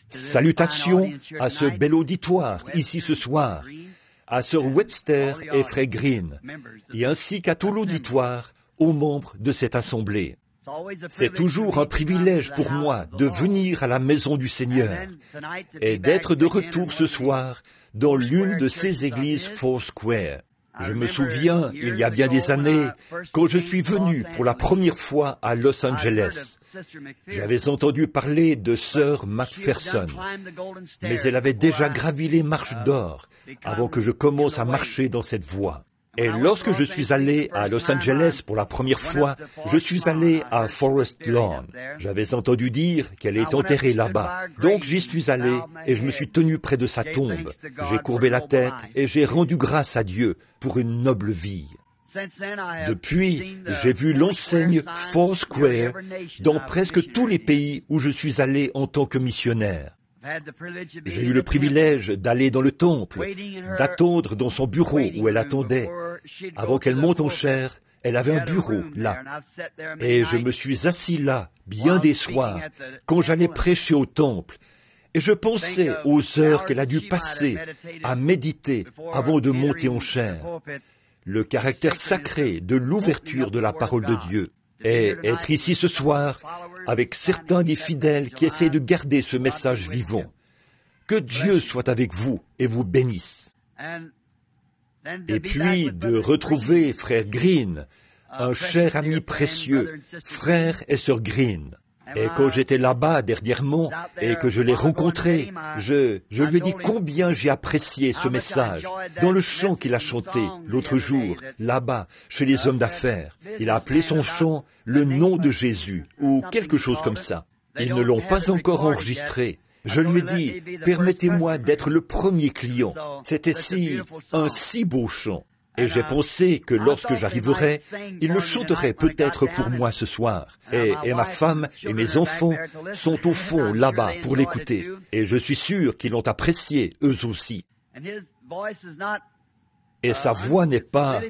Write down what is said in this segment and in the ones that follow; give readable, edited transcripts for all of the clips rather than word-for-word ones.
Salutations à ce bel auditoire ici ce soir, à Sir Webster et Frère Green, et ainsi qu'à tout l'auditoire, aux membres de cette assemblée. C'est toujours un privilège pour moi de venir à la maison du Seigneur et d'être de retour ce soir dans l'une de ces églises Foursquare. Je me souviens, il y a bien des années, quand je suis venu pour la première fois à Los Angeles. J'avais entendu parler de Sœur Macpherson, mais elle avait déjà gravi les marches d'or avant que je commence à marcher dans cette voie. Et lorsque je suis allé à Los Angeles pour la première fois, je suis allé à Forest Lawn. J'avais entendu dire qu'elle est enterrée là-bas. Donc j'y suis allé et je me suis tenu près de sa tombe. J'ai courbé la tête et j'ai rendu grâce à Dieu pour une noble vie. Depuis, j'ai vu l'enseigne Foursquare dans presque tous les pays où je suis allé en tant que missionnaire. J'ai eu le privilège d'aller dans le temple, d'attendre dans son bureau où elle attendait. Avant qu'elle monte en chair, elle avait un bureau là. Et je me suis assis là, bien des soirs, quand j'allais prêcher au temple. Et je pensais aux heures qu'elle a dû passer à méditer avant de monter en chair. Le caractère sacré de l'ouverture de la parole de Dieu. Et être ici ce soir avec certains des fidèles qui essaient de garder ce message vivant. Que Dieu soit avec vous et vous bénisse. Et puis de retrouver Frère Green, un cher ami précieux, Frère et Sœur Green. Et quand j'étais là-bas dernièrement et que je l'ai rencontré, je lui ai dit combien j'ai apprécié ce message dans le chant qu'il a chanté l'autre jour, là-bas, chez les hommes d'affaires. Il a appelé son chant « Le nom de Jésus » ou quelque chose comme ça. Ils ne l'ont pas encore enregistré. Je lui ai dit « Permettez-moi d'être le premier client ». C'était un si beau chant. Et j'ai pensé que lorsque j'arriverais, il le chanterait peut-être pour moi ce soir. Et ma femme et mes enfants sont au fond là-bas pour l'écouter. Et je suis sûr qu'ils l'ont apprécié eux aussi. Et sa voix n'est pas...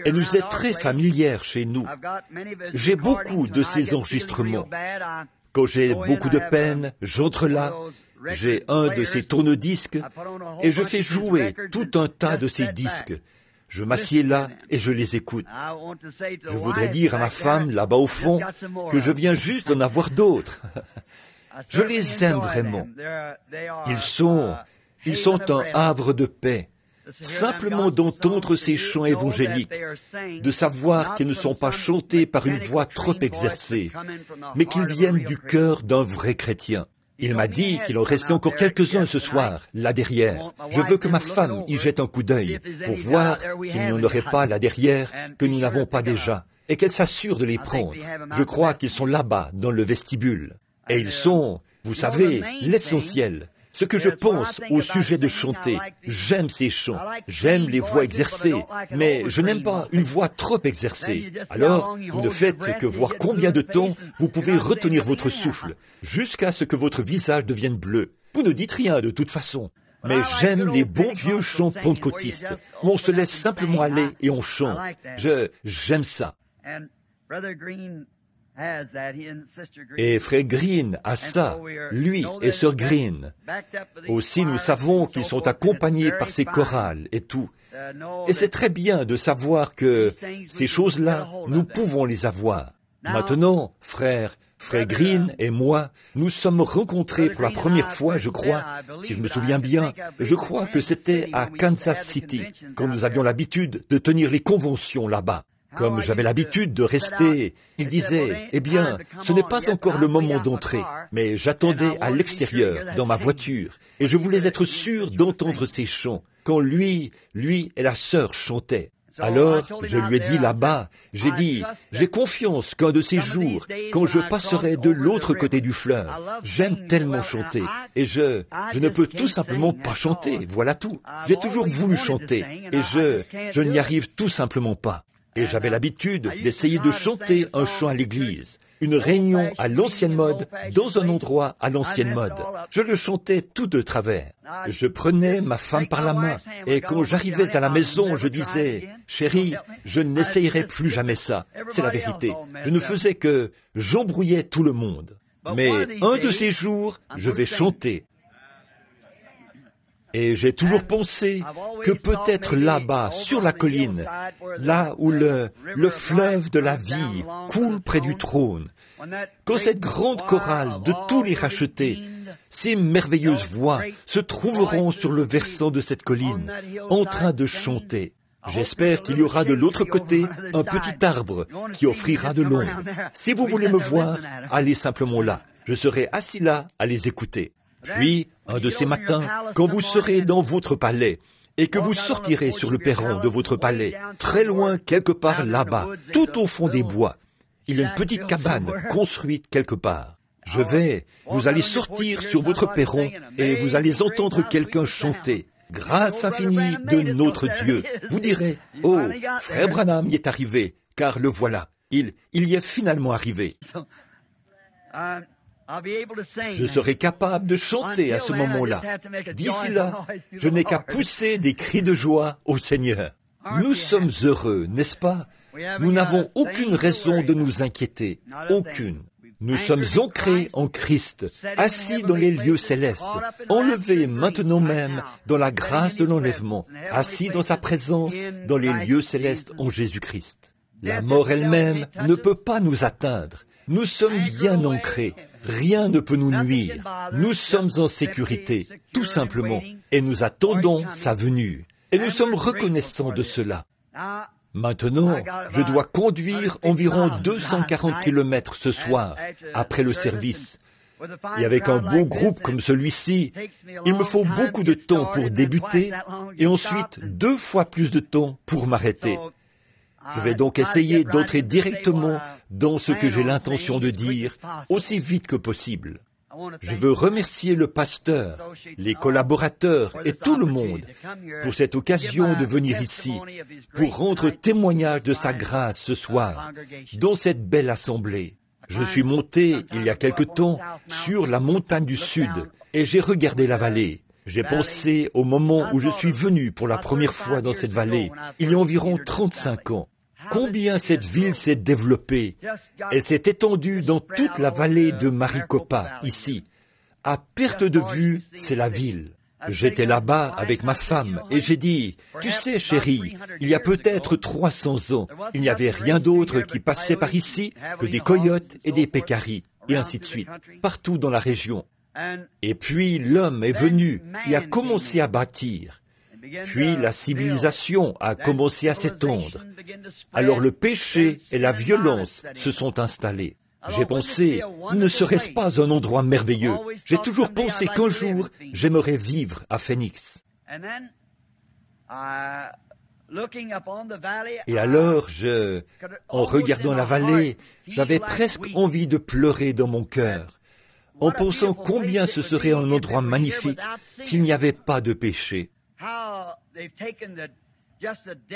Elle nous est très familière chez nous. J'ai beaucoup de ces enregistrements. Quand j'ai beaucoup de peine, j'entre là, j'ai un de ces tourne-disques et je fais jouer tout un tas de ces disques. Je m'assieds là et je les écoute. Je voudrais dire à ma femme, là-bas au fond, que je viens juste d'en avoir d'autres. Je les aime vraiment. Ils sont un havre de paix. Simplement d'entendre ces chants évangéliques, de savoir qu'ils ne sont pas chantés par une voix trop exercée, mais qu'ils viennent du cœur d'un vrai chrétien. Il m'a dit qu'il en restait encore quelques-uns ce soir, là derrière. Je veux que ma femme y jette un coup d'œil pour voir s'il n'y en aurait pas là derrière que nous n'avons pas déjà, et qu'elle s'assure de les prendre. Je crois qu'ils sont là-bas, dans le vestibule. Et ils sont, vous savez, l'essentiel. Ce que je pense au sujet de chanter, j'aime ces chants, j'aime les voix exercées, mais je n'aime pas une voix trop exercée. Alors, vous ne faites que voir combien de temps vous pouvez retenir votre souffle, jusqu'à ce que votre visage devienne bleu. Vous ne dites rien de toute façon. Mais j'aime les bons vieux chants pentecôtistes, où on se laisse simplement aller et on chante. J'aime ça. Et Frère Green a ça, lui et Sœur Green. Aussi, nous savons qu'ils sont accompagnés par ces chorales et tout. Et c'est très bien de savoir que ces choses-là, nous pouvons les avoir. Maintenant, Frère Green et moi, nous sommes rencontrés pour la première fois, je crois, si je me souviens bien, je crois que c'était à Kansas City, quand nous avions l'habitude de tenir les conventions là-bas. Comme j'avais l'habitude de rester, il disait, « Eh bien, ce n'est pas encore le moment d'entrer, mais j'attendais à l'extérieur, dans ma voiture, et je voulais être sûr d'entendre ces chants, quand lui et la sœur chantaient. » Alors, je lui ai dit là-bas, j'ai dit, « J'ai confiance qu'un de ces jours, quand je passerai de l'autre côté du fleuve, j'aime tellement chanter, et je ne peux tout simplement pas chanter, voilà tout. J'ai toujours voulu chanter, et je n'y arrive tout simplement pas. » Et j'avais l'habitude d'essayer de chanter un chant à l'église, une réunion à l'ancienne mode, dans un endroit à l'ancienne mode. Je le chantais tout de travers. Je prenais ma femme par la main, et quand j'arrivais à la maison, je disais, « Chérie, je n'essayerai plus jamais ça. » C'est la vérité. Je ne faisais que j'embrouillais tout le monde. Mais un de ces jours, je vais chanter. Et j'ai toujours pensé que peut-être là-bas, sur la colline, là où le fleuve de la vie coule près du trône, quand cette grande chorale de tous les rachetés, ces merveilleuses voix se trouveront sur le versant de cette colline, en train de chanter. J'espère qu'il y aura de l'autre côté un petit arbre qui offrira de l'ombre. Si vous voulez me voir, allez simplement là. Je serai assis là à les écouter. Puis, un de ces matins, quand vous serez dans votre palais, et que vous sortirez sur le perron de votre palais, très loin quelque part là-bas, tout au fond des bois, il y a une petite cabane construite quelque part. Vous allez sortir sur votre perron et vous allez entendre quelqu'un chanter. Grâce infinie de notre Dieu. Vous direz, oh, frère Branham y est arrivé, car le voilà. Il y est finalement arrivé. Je serai capable de chanter à ce moment-là. D'ici là, je n'ai qu'à pousser des cris de joie au Seigneur. Nous sommes heureux, n'est-ce pas? Nous n'avons aucune raison de nous inquiéter. Aucune. Nous sommes ancrés en Christ, assis dans les lieux célestes, enlevés maintenant même dans la grâce de l'enlèvement, assis dans sa présence dans les lieux célestes en Jésus-Christ. La mort elle-même ne peut pas nous atteindre. Nous sommes bien ancrés. Rien ne peut nous nuire. Nous sommes en sécurité, tout simplement, et nous attendons sa venue. Et nous sommes reconnaissants de cela. Maintenant, je dois conduire environ 240 kilomètres ce soir, après le service. Et avec un beau groupe comme celui-ci, il me faut beaucoup de temps pour débuter et ensuite 2 fois plus de temps pour m'arrêter. Je vais donc essayer d'entrer directement dans ce que j'ai l'intention de dire aussi vite que possible. Je veux remercier le pasteur, les collaborateurs et tout le monde pour cette occasion de venir ici, pour rendre témoignage de sa grâce ce soir, dans cette belle assemblée. Je suis monté, il y a quelque temps, sur la montagne du Sud, et j'ai regardé la vallée. J'ai pensé au moment où je suis venu pour la première fois dans cette vallée, il y a environ 35 ans. Combien cette ville s'est développée. Elle s'est étendue dans toute la vallée de Maricopa, ici. À perte de vue, c'est la ville. J'étais là-bas avec ma femme et j'ai dit, « Tu sais, chérie, il y a peut-être 300 ans, il n'y avait rien d'autre qui passait par ici que des coyotes et des pécaris, et ainsi de suite, partout dans la région. Et puis l'homme est venu et a commencé à bâtir. Puis la civilisation a commencé à s'étendre. Alors le péché et la violence se sont installés. J'ai pensé, ne serait-ce pas un endroit merveilleux? J'ai toujours pensé qu'un jour, j'aimerais vivre à Phoenix. Et alors, en regardant la vallée, j'avais presque envie de pleurer dans mon cœur, en pensant combien ce serait un endroit magnifique s'il n'y avait pas de péché.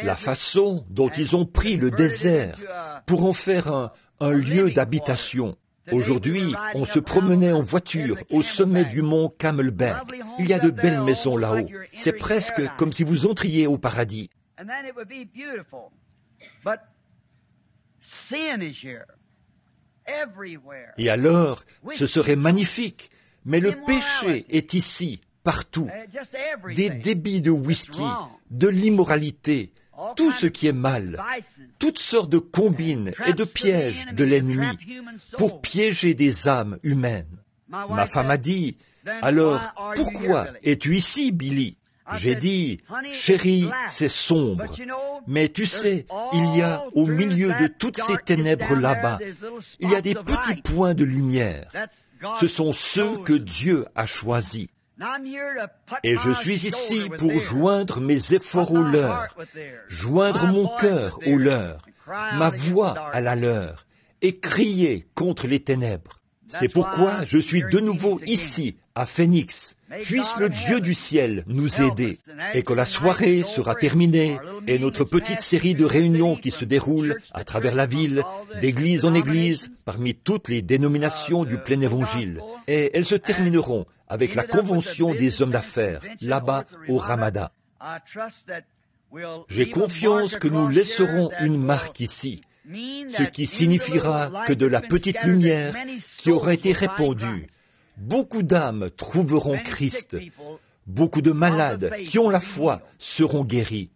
La façon dont ils ont pris le désert pour en faire un lieu d'habitation. Aujourd'hui, on se promenait en voiture au sommet du mont Camelback. Il y a de belles maisons là-haut. C'est presque comme si vous entriez au paradis. Et alors, ce serait magnifique, mais le péché est ici, partout. Des débits de whisky, de l'immoralité, tout ce qui est mal, toutes sortes de combines et de pièges de l'ennemi pour piéger des âmes humaines. Ma femme a dit, « Alors, pourquoi es-tu ici, Billy ?» J'ai dit, « Chérie, c'est sombre. Mais tu sais, il y a au milieu de toutes ces ténèbres là-bas, il y a des petits points de lumière. Ce sont ceux que Dieu a choisis. Et je suis ici pour joindre mes efforts aux leurs, joindre mon cœur aux leurs, ma voix à la leur, et crier contre les ténèbres. C'est pourquoi je suis de nouveau ici, à Phoenix. Puisse le Dieu du ciel nous aider. Et quand la soirée sera terminée, et notre petite série de réunions qui se déroule à travers la ville, d'église en église, parmi toutes les dénominations du plein évangile, et elles se termineront avec la convention des hommes d'affaires, là-bas au Ramada. J'ai confiance que nous laisserons une marque ici, ce qui signifiera que de la petite lumière qui aura été répandue, beaucoup d'âmes trouveront Christ. Beaucoup de malades qui ont la foi seront guéris.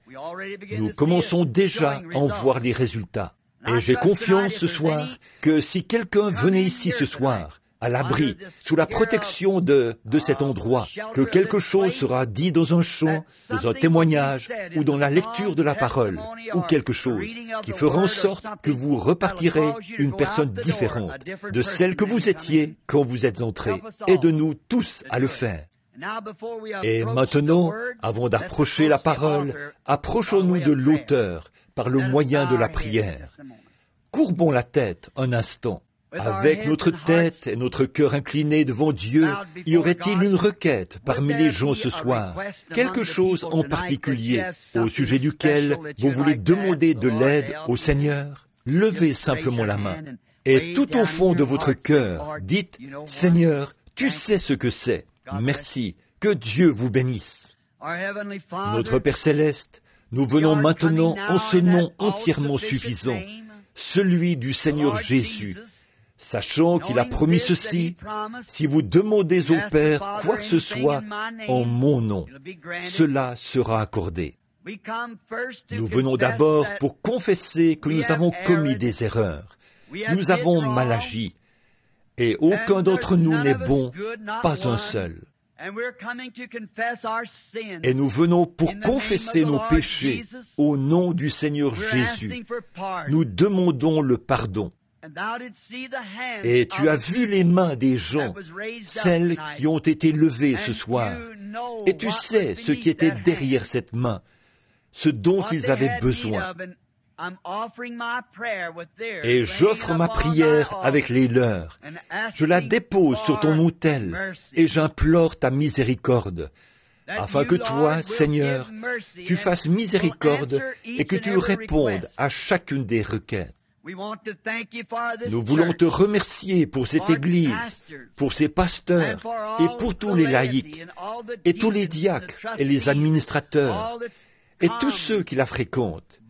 Nous commençons déjà à en voir les résultats. Et j'ai confiance ce soir que si quelqu'un venait ici ce soir, à l'abri, sous la protection de cet endroit, que quelque chose sera dit dans un chant, dans un témoignage, ou dans la lecture de la parole, ou quelque chose qui fera en sorte que vous repartirez une personne différente de celle que vous étiez quand vous êtes entrés. Aide-nous tous à le faire. Et maintenant, avant d'approcher la parole, approchons-nous de l'auteur par le moyen de la prière. Courbons la tête un instant. Avec notre tête et notre cœur inclinés devant Dieu, y aurait-il une requête parmi les gens ce soir, quelque chose en particulier au sujet duquel vous voulez demander de l'aide au Seigneur? Levez simplement la main. Et tout au fond de votre cœur, dites, « Seigneur, tu sais ce que c'est. Merci. Que Dieu vous bénisse. » Notre Père Céleste, nous venons maintenant en ce nom entièrement suffisant, celui du Seigneur Jésus, sachant qu'il a promis ceci, si vous demandez au Père quoi que ce soit en mon nom, cela sera accordé. Nous venons d'abord pour confesser que nous avons commis des erreurs, nous avons mal agi, et aucun d'entre nous n'est bon, pas un seul. Et nous venons pour confesser nos péchés au nom du Seigneur Jésus. Nous demandons le pardon. Et tu as vu les mains des gens, celles qui ont été levées ce soir. Et tu sais ce qui était derrière cette main, ce dont ils avaient besoin. Et j'offre ma prière avec les leurs. Je la dépose sur ton autel et j'implore ta miséricorde, afin que toi, Seigneur, tu fasses miséricorde et que tu répondes à chacune des requêtes. Nous voulons te remercier pour cette Église, pour ses pasteurs et pour tous les laïcs, et tous les diacres et les administrateurs, et tous ceux qui la fréquentent.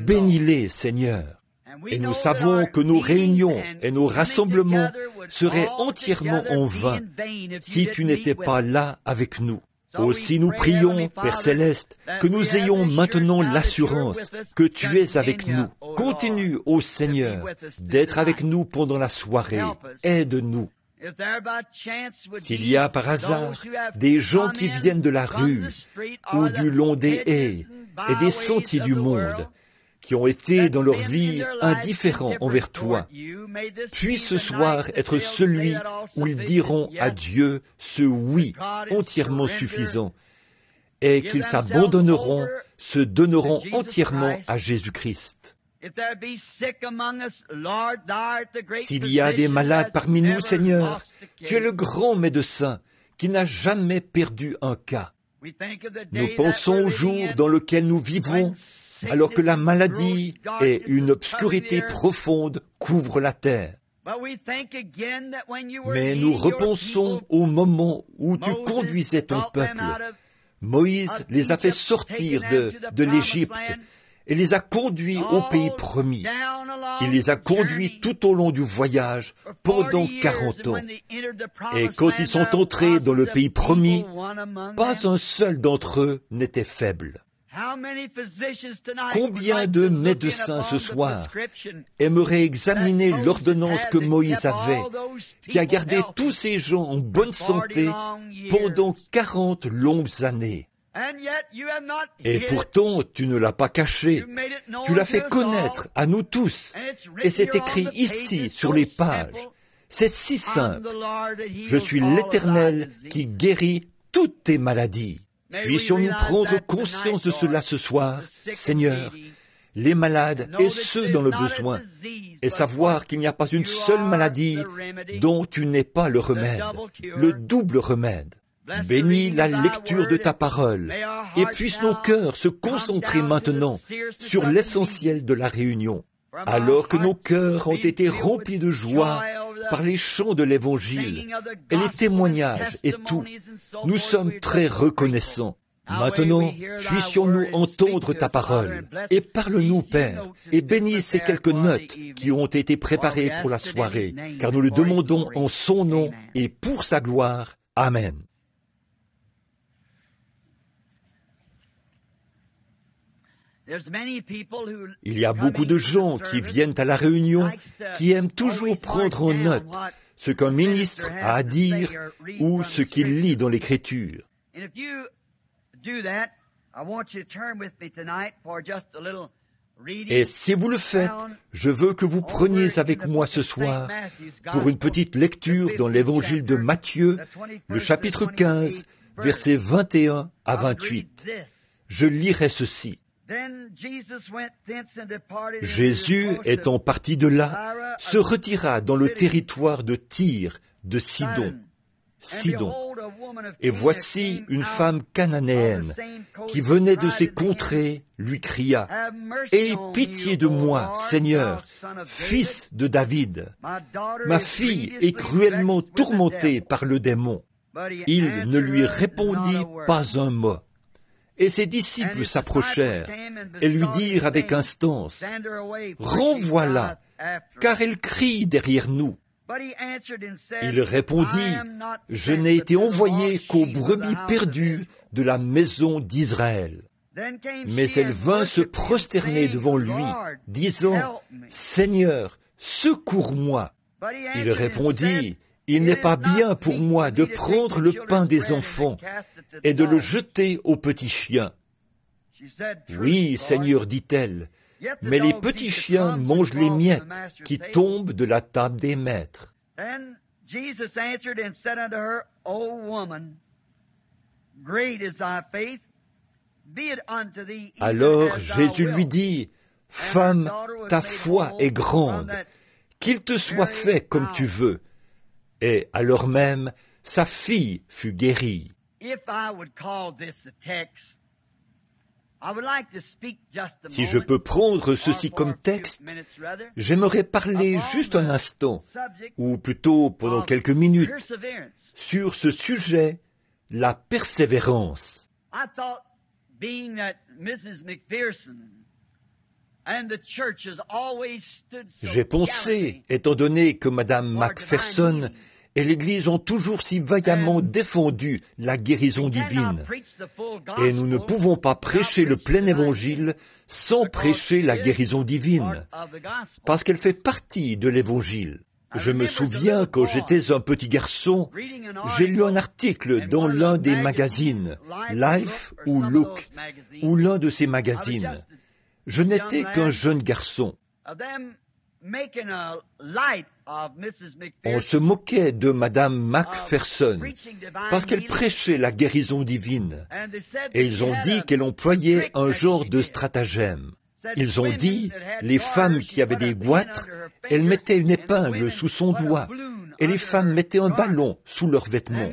Bénis-les, Seigneur. Et nous savons que nos réunions et nos rassemblements seraient entièrement en vain si tu n'étais pas là avec nous. Aussi nous prions, Père Céleste, que nous ayons maintenant l'assurance que tu es avec nous. Continue, ô Seigneur, d'être avec nous pendant la soirée. Aide-nous. S'il y a par hasard des gens qui viennent de la rue ou du long des haies et des sentiers du monde, qui ont été dans leur vie indifférents envers toi, puisse ce soir être celui où ils diront à Dieu ce oui entièrement suffisant et qu'ils s'abandonneront, se donneront entièrement à Jésus-Christ. S'il y a des malades parmi nous, Seigneur, tu es le grand médecin qui n'a jamais perdu un cas. Nous pensons au jour dans lequel nous vivons, alors que la maladie et une obscurité profonde couvrent la terre. Mais nous repensons au moment où tu conduisais ton peuple. Moïse les a fait sortir de l'Égypte et les a conduits au pays promis. Il les a conduits tout au long du voyage pendant 40 ans. Et quand ils sont entrés dans le pays promis, pas un seul d'entre eux n'était faible. Combien de médecins ce soir aimeraient examiner l'ordonnance que Moïse avait, qui a gardé tous ces gens en bonne santé pendant 40 longues années? Et pourtant, tu ne l'as pas caché, tu l'as fait connaître à nous tous, et c'est écrit ici sur les pages. C'est si simple. Je suis l'Éternel qui guérit toutes tes maladies. Puissions-nous prendre conscience de cela ce soir, Seigneur, les malades et ceux dans le besoin, et savoir qu'il n'y a pas une seule maladie dont tu n'es pas le remède, le double remède. Bénis la lecture de ta parole, et puissent nos cœurs se concentrer maintenant sur l'essentiel de la réunion. Alors que nos cœurs ont été remplis de joie par les chants de l'Évangile et les témoignages et tout, nous sommes très reconnaissants. Maintenant, puissions-nous entendre ta parole, et parle-nous, Père, et bénis ces quelques notes qui ont été préparées pour la soirée, car nous le demandons en son nom et pour sa gloire. Amen. Il y a beaucoup de gens qui viennent à la réunion qui aiment toujours prendre en note ce qu'un ministre a à dire ou ce qu'il lit dans l'Écriture. Et si vous le faites, je veux que vous preniez avec moi ce soir pour une petite lecture dans l'Évangile de Matthieu, le chapitre 15, versets 21 à 28. Je lirai ceci. Jésus, étant parti de là, se retira dans le territoire de Tyr, de Sidon. Et voici une femme cananéenne qui venait de ces contrées lui cria « Aie pitié de moi, Seigneur, fils de David. Ma fille est cruellement tourmentée par le démon. » Il ne lui répondit pas un mot. Et ses disciples s'approchèrent et lui dirent avec instance « Renvoie-la, car elle crie derrière nous. » Il répondit « Je n'ai été envoyé qu'aux brebis perdues de la maison d'Israël. » Mais elle vint se prosterner devant lui, disant « Seigneur, secours-moi. » Il répondit « Il n'est pas bien pour moi de prendre le pain des enfants et de le jeter aux petits chiens. » « Oui, Seigneur, dit-elle, mais les petits chiens mangent les miettes qui tombent de la table des maîtres. » Alors Jésus lui dit, « Femme, ta foi est grande, qu'il te soit fait comme tu veux. » Et alors même, sa fille fut guérie. Si je peux prendre ceci comme texte, j'aimerais parler juste un instant, ou plutôt pendant quelques minutes, sur ce sujet, la persévérance. J'ai pensé, étant donné que Mme Macpherson et l'Église ont toujours si vaillamment défendu la guérison divine. Et nous ne pouvons pas prêcher le plein évangile sans prêcher la guérison divine, parce qu'elle fait partie de l'évangile. Je me souviens, quand j'étais un petit garçon, j'ai lu un article dans l'un des magazines, Life ou Look, ou l'un de ces magazines. Je n'étais qu'un jeune garçon. On se moquait de Mme Macpherson parce qu'elle prêchait la guérison divine. Et ils ont dit qu'elle employait un genre de stratagème. Ils ont dit, les femmes qui avaient des goitres, elles mettaient une épingle sous son doigt, et les femmes mettaient un ballon sous leurs vêtements.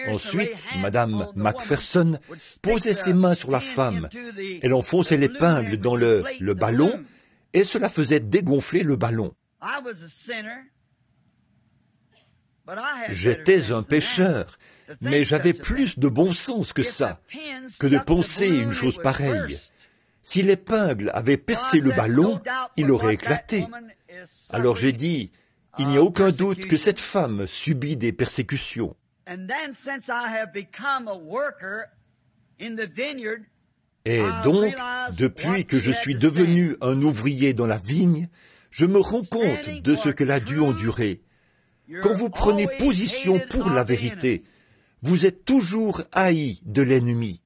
Ensuite, Mme Macpherson posait ses mains sur la femme. Elle enfonçait l'épingle dans le ballon, et cela faisait dégonfler le ballon. J'étais un pécheur, mais j'avais plus de bon sens que ça, que de penser une chose pareille. Si l'épingle avait percé le ballon, il aurait éclaté. Alors j'ai dit, il n'y a aucun doute que cette femme subit des persécutions. Et donc, depuis que je suis devenu un ouvrier dans la vigne, je me rends compte de ce qu'elle a dû endurer. Quand vous prenez position pour la vérité, vous êtes toujours haï de l'ennemi.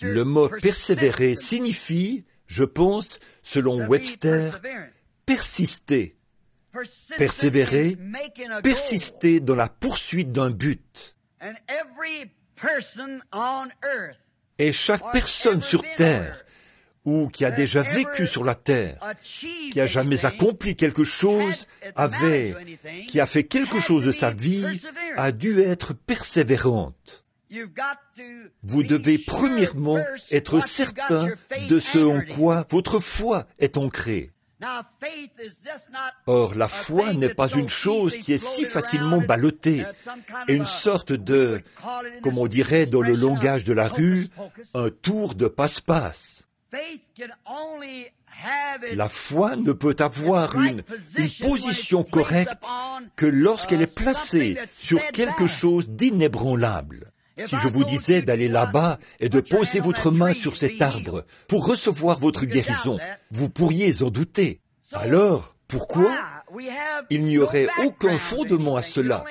Le mot persévérer signifie, je pense, selon Webster, persister. Persévérer, persister dans la poursuite d'un but. Et chaque personne sur terre, ou qui a déjà vécu sur la terre, qui a jamais accompli quelque chose, qui a fait quelque chose de sa vie, a dû être persévérante. Vous devez premièrement être certain de ce en quoi votre foi est ancrée. Or, la foi n'est pas une chose qui est si facilement ballottée, et une sorte de, comme on dirait dans le langage de la rue, un tour de passe-passe. La foi ne peut avoir une position correcte que lorsqu'elle est placée sur quelque chose d'inébranlable. Si je vous disais d'aller là-bas et de poser votre main sur cet arbre pour recevoir votre guérison, vous pourriez en douter. Alors, pourquoi? Il n'y aurait aucun fondement à cela.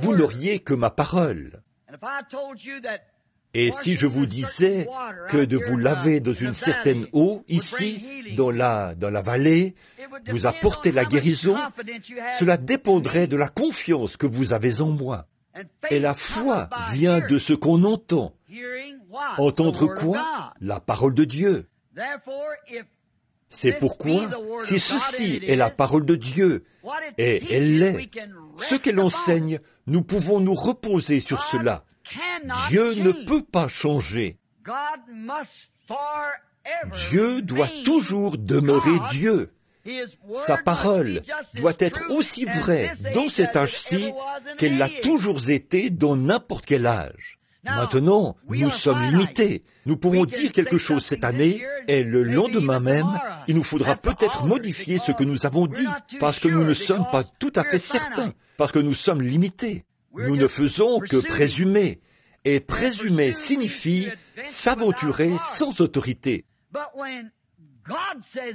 Vous n'auriez que ma parole. Et si je vous disais que de vous laver dans une certaine eau, ici, dans la vallée, vous apporter la guérison, cela dépendrait de la confiance que vous avez en moi. Et la foi vient de ce qu'on entend. Entendre quoi? La parole de Dieu. C'est pourquoi, si ceci est la parole de Dieu, et elle l'est, ce qu'elle enseigne, nous pouvons nous reposer sur cela. Dieu ne peut pas changer. Dieu doit toujours demeurer Dieu. Sa parole doit être aussi vraie dans cet âge-ci qu'elle l'a toujours été dans n'importe quel âge. Maintenant, nous sommes limités. Nous pouvons dire quelque chose cette année et le lendemain même, il nous faudra peut-être modifier ce que nous avons dit parce que nous ne sommes pas tout à fait certains, parce que nous sommes limités. Nous ne faisons que présumer. Et présumer signifie s'aventurer sans autorité.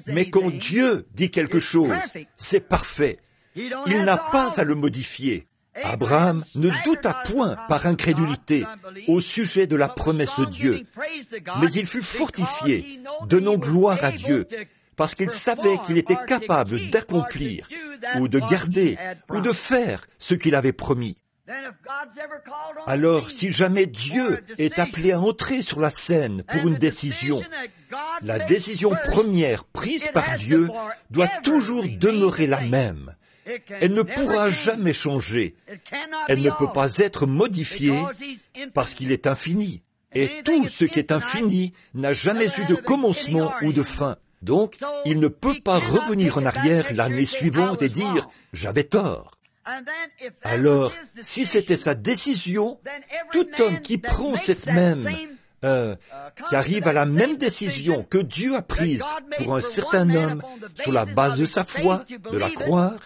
Mais quand Dieu dit quelque chose, c'est parfait. Il n'a pas à le modifier. Abraham ne douta point par incrédulité au sujet de la promesse de Dieu, mais il fut fortifié, donnant gloire à Dieu, parce qu'il savait qu'il était capable d'accomplir, ou de garder, ou de faire ce qu'il avait promis. Alors, si jamais Dieu est appelé à entrer sur la scène pour une décision, la décision première prise par Dieu doit toujours demeurer la même. Elle ne pourra jamais changer. Elle ne peut pas être modifiée parce qu'il est infini. Et tout ce qui est infini n'a jamais eu de commencement ou de fin. Donc, il ne peut pas revenir en arrière l'année suivante et dire « j'avais tort ». Alors, si c'était sa décision, tout homme qui prend cette même, qui arrive à la même décision que Dieu a prise pour un certain homme sur la base de sa foi, de la croire,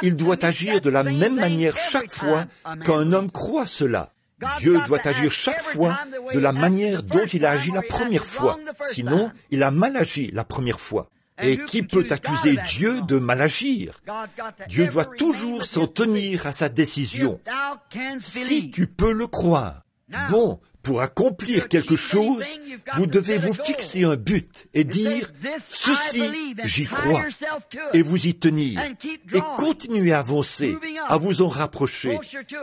il doit agir de la même manière chaque fois qu'un homme croit cela. Dieu doit agir chaque fois de la manière dont il a agi la première fois, sinon il a mal agi la première fois. Et qui peut accuser Dieu de mal agir? Dieu doit toujours s'en tenir à sa décision. Si tu peux le croire. Bon, pour accomplir quelque chose, vous devez vous fixer un but et dire « Ceci, j'y crois » et vous y tenir. Et continuer à avancer, à vous en rapprocher,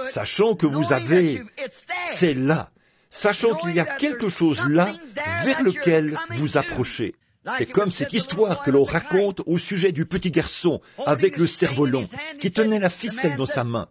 sachant que vous avez... C'est là, sachant qu'il y a quelque chose là vers lequel vous approchez. C'est comme cette histoire que l'on raconte au sujet du petit garçon avec le cerf-volant qui tenait la ficelle dans sa main.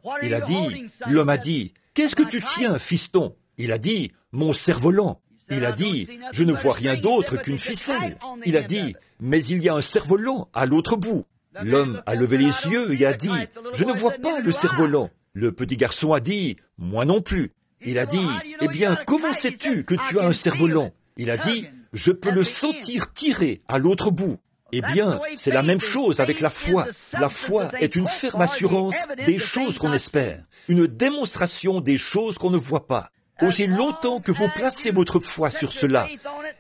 L'homme a dit, « Qu'est-ce que tu tiens, fiston ?» Il a dit, « Mon cerf-volant. » Il a dit, « Je ne vois rien d'autre qu'une ficelle. » Il a dit, « Mais il y a un cerf-volant à l'autre bout. » L'homme a levé les yeux et a dit, « Je ne vois pas le cerf-volant. » Le petit garçon a dit, « Moi non plus. » Il a dit, « Eh bien, comment sais-tu que tu as un cerf-volant ?» Il a dit, « Je peux le sentir tirer à l'autre bout. » Eh bien, c'est la même chose avec la foi. La foi est une ferme assurance des choses qu'on espère, une démonstration des choses qu'on ne voit pas. Aussi longtemps que vous placez votre foi sur cela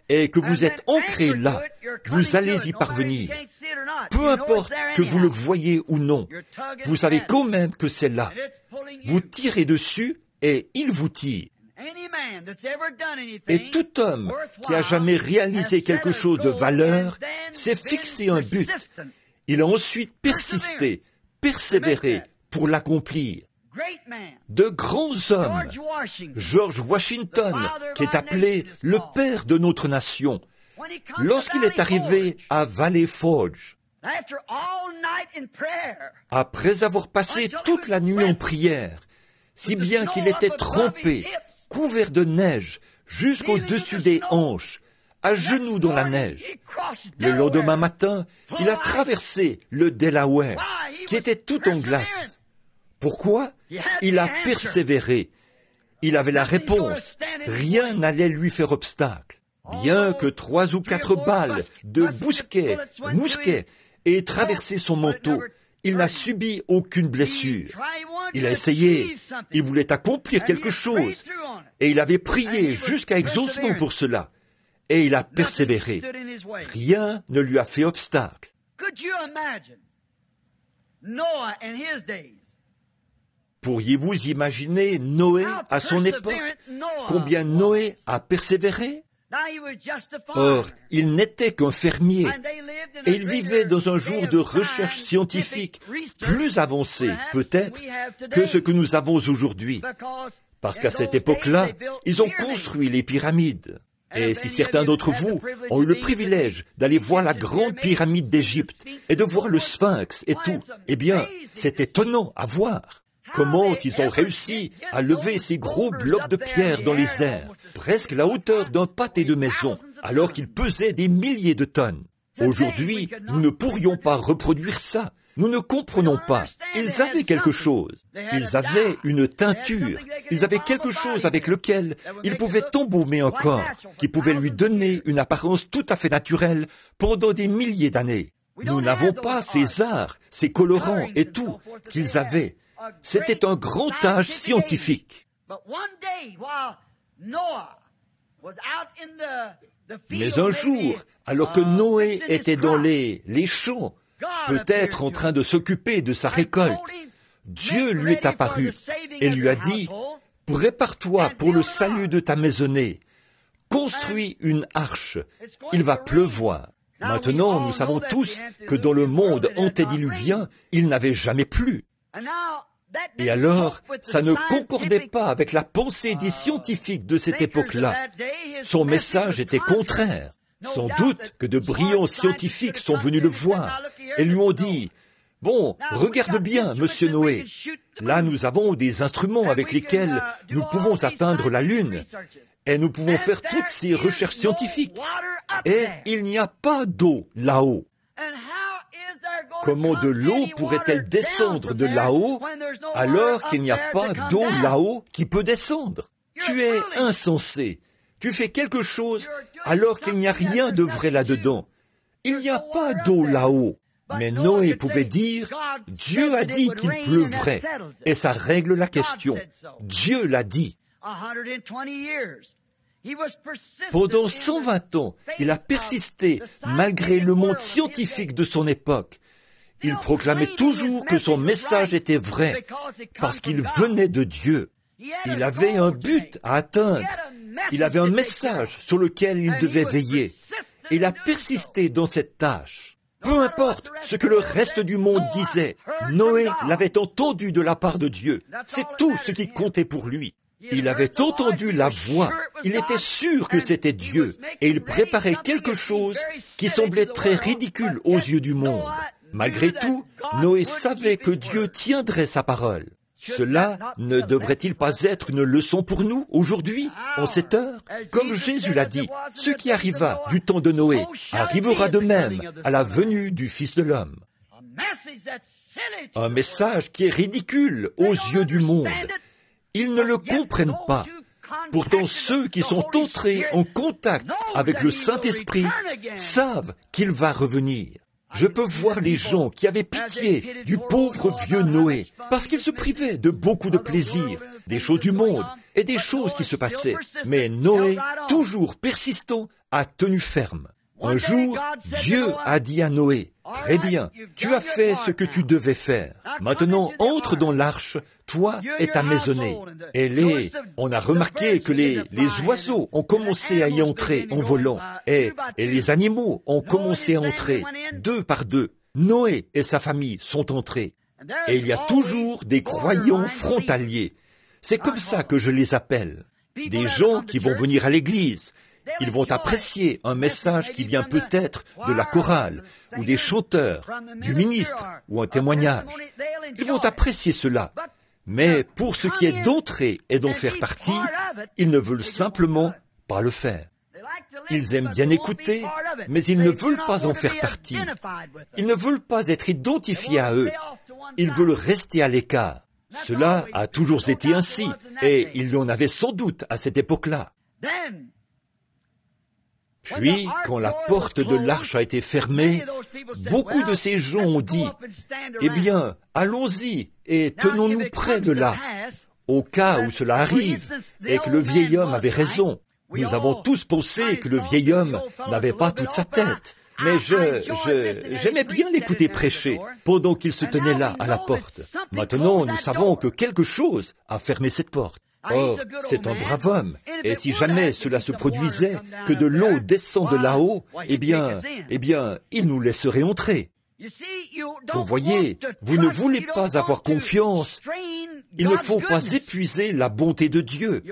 et que vous êtes ancré là, vous allez y parvenir. Peu importe que vous le voyez ou non, vous savez quand même que c'est là. Vous tirez dessus et il vous tire. Et tout homme qui a jamais réalisé quelque chose de valeur s'est fixé un but. Il a ensuite persisté, persévéré pour l'accomplir. De grands hommes, George Washington, qui est appelé le père de notre nation, lorsqu'il est arrivé à Valley Forge, après avoir passé toute la nuit en prière, si bien qu'il était trempé, couvert de neige jusqu'au-dessus des hanches, à genoux dans la neige. Le lendemain matin, il a traversé le Delaware, qui était tout en glace. Pourquoi? Il a persévéré. Il avait la réponse. Rien n'allait lui faire obstacle. Bien que 3 ou 4 balles de mousquet aient traversé son manteau, il n'a subi aucune blessure. Il a essayé, il voulait accomplir quelque chose, et il avait prié jusqu'à exaucement pour cela, et il a persévéré. Rien ne lui a fait obstacle. Pourriez-vous imaginer Noé à son époque? Combien Noé a persévéré? Or, il n'était qu'un fermier, et il vivait dans un jour de recherche scientifique plus avancé, peut-être, que ce que nous avons aujourd'hui. Parce qu'à cette époque-là, ils ont construit les pyramides. Et si certains d'entre vous ont eu le privilège d'aller voir la grande pyramide d'Égypte et de voir le Sphinx et tout, eh bien, c'est étonnant à voir. Comment ils ont réussi à lever ces gros blocs de pierre dans les airs, presque la hauteur d'un pâté de maison, alors qu'ils pesaient des milliers de tonnes. Aujourd'hui, nous ne pourrions pas reproduire ça. Nous ne comprenons pas. Ils avaient quelque chose. Ils avaient une teinture. Ils avaient quelque chose avec lequel ils pouvaient embaumer un corps, qui pouvait lui donner une apparence tout à fait naturelle pendant des milliers d'années. Nous n'avons pas ces arts, ces colorants et tout qu'ils avaient. C'était un grand âge scientifique. Mais un jour, alors que Noé était dans les champs, peut-être en train de s'occuper de sa récolte, Dieu lui est apparu et lui a dit, « Prépare-toi pour le salut de ta maisonnée. Construis une arche. Il va pleuvoir. » Maintenant, nous savons tous que dans le monde antédiluvien, il n'avait jamais plu. Et alors, ça ne concordait pas avec la pensée des scientifiques de cette époque-là. Son message était contraire. Sans doute que de brillants scientifiques sont venus le voir et lui ont dit, « Bon, regarde bien, monsieur Noé. Là, nous avons des instruments avec lesquels nous pouvons atteindre la Lune et nous pouvons faire toutes ces recherches scientifiques. Et il n'y a pas d'eau là-haut. Comment de l'eau pourrait-elle descendre de là-haut alors qu'il n'y a pas d'eau là-haut qui peut descendre? Tu es insensé. Tu fais quelque chose alors qu'il n'y a rien de vrai là-dedans. Il n'y a pas d'eau là-haut. » Mais Noé pouvait dire, « Dieu a dit qu'il pleuvrait. » Et ça règle la question. Dieu l'a dit. Pendant 120 ans, il a persisté malgré le monde scientifique de son époque. Il proclamait toujours que son message était vrai, parce qu'il venait de Dieu. Il avait un but à atteindre. Il avait un message sur lequel il devait veiller. Il a persisté dans cette tâche. Peu importe ce que le reste du monde disait, Noé l'avait entendu de la part de Dieu. C'est tout ce qui comptait pour lui. Il avait entendu la voix. Il était sûr que c'était Dieu. Et il préparait quelque chose qui semblait très ridicule aux yeux du monde. Malgré tout, Noé savait que Dieu tiendrait sa parole. Cela ne devrait-il pas être une leçon pour nous aujourd'hui, en cette heure? Comme Jésus l'a dit, ce qui arriva du temps de Noé arrivera de même à la venue du Fils de l'homme. Un message qui est ridicule aux yeux du monde. Ils ne le comprennent pas. Pourtant, ceux qui sont entrés en contact avec le Saint-Esprit savent qu'il va revenir. Je peux voir les gens qui avaient pitié du pauvre vieux Noé, parce qu'il se privait de beaucoup de plaisirs, des choses du monde et des choses qui se passaient. Mais Noé, toujours persistant, a tenu ferme. Un jour, Dieu a dit à Noé, « Très bien, tu as fait ce que tu devais faire. Maintenant, entre dans l'arche, toi et ta maisonnée. » Et on a remarqué que les oiseaux ont commencé à y entrer en volant, et les animaux ont commencé à entrer, 2 par 2. Noé et sa famille sont entrés. Et il y a toujours des croyants frontaliers. C'est comme ça que je les appelle. Des gens qui vont venir à l'église. Ils vont apprécier un message qui vient peut-être de la chorale, ou des chanteurs, du ministre, ou un témoignage. Ils vont apprécier cela. Mais pour ce qui est d'entrer et d'en faire partie, ils ne veulent simplement pas le faire. Ils aiment bien écouter, mais ils ne veulent pas en faire partie. Ils ne veulent pas être identifiés à eux. Ils veulent rester à l'écart. Cela a toujours été ainsi, et il y en avait sans doute à cette époque-là. Puis, quand la porte de l'arche a été fermée, beaucoup de ces gens ont dit, « Eh bien, allons-y et tenons-nous près de là, au cas où cela arrive, et que le vieil homme avait raison. » Nous avons tous pensé que le vieil homme n'avait pas toute sa tête. Mais j'aimais bien l'écouter prêcher pendant qu'il se tenait là, à la porte. Maintenant, nous savons que quelque chose a fermé cette porte. Or, c'est un brave homme, et si jamais cela se produisait, que de l'eau descend de là-haut, eh bien, il nous laisserait entrer. Vous voyez, vous ne voulez pas avoir confiance. Il ne faut pas épuiser la bonté de Dieu.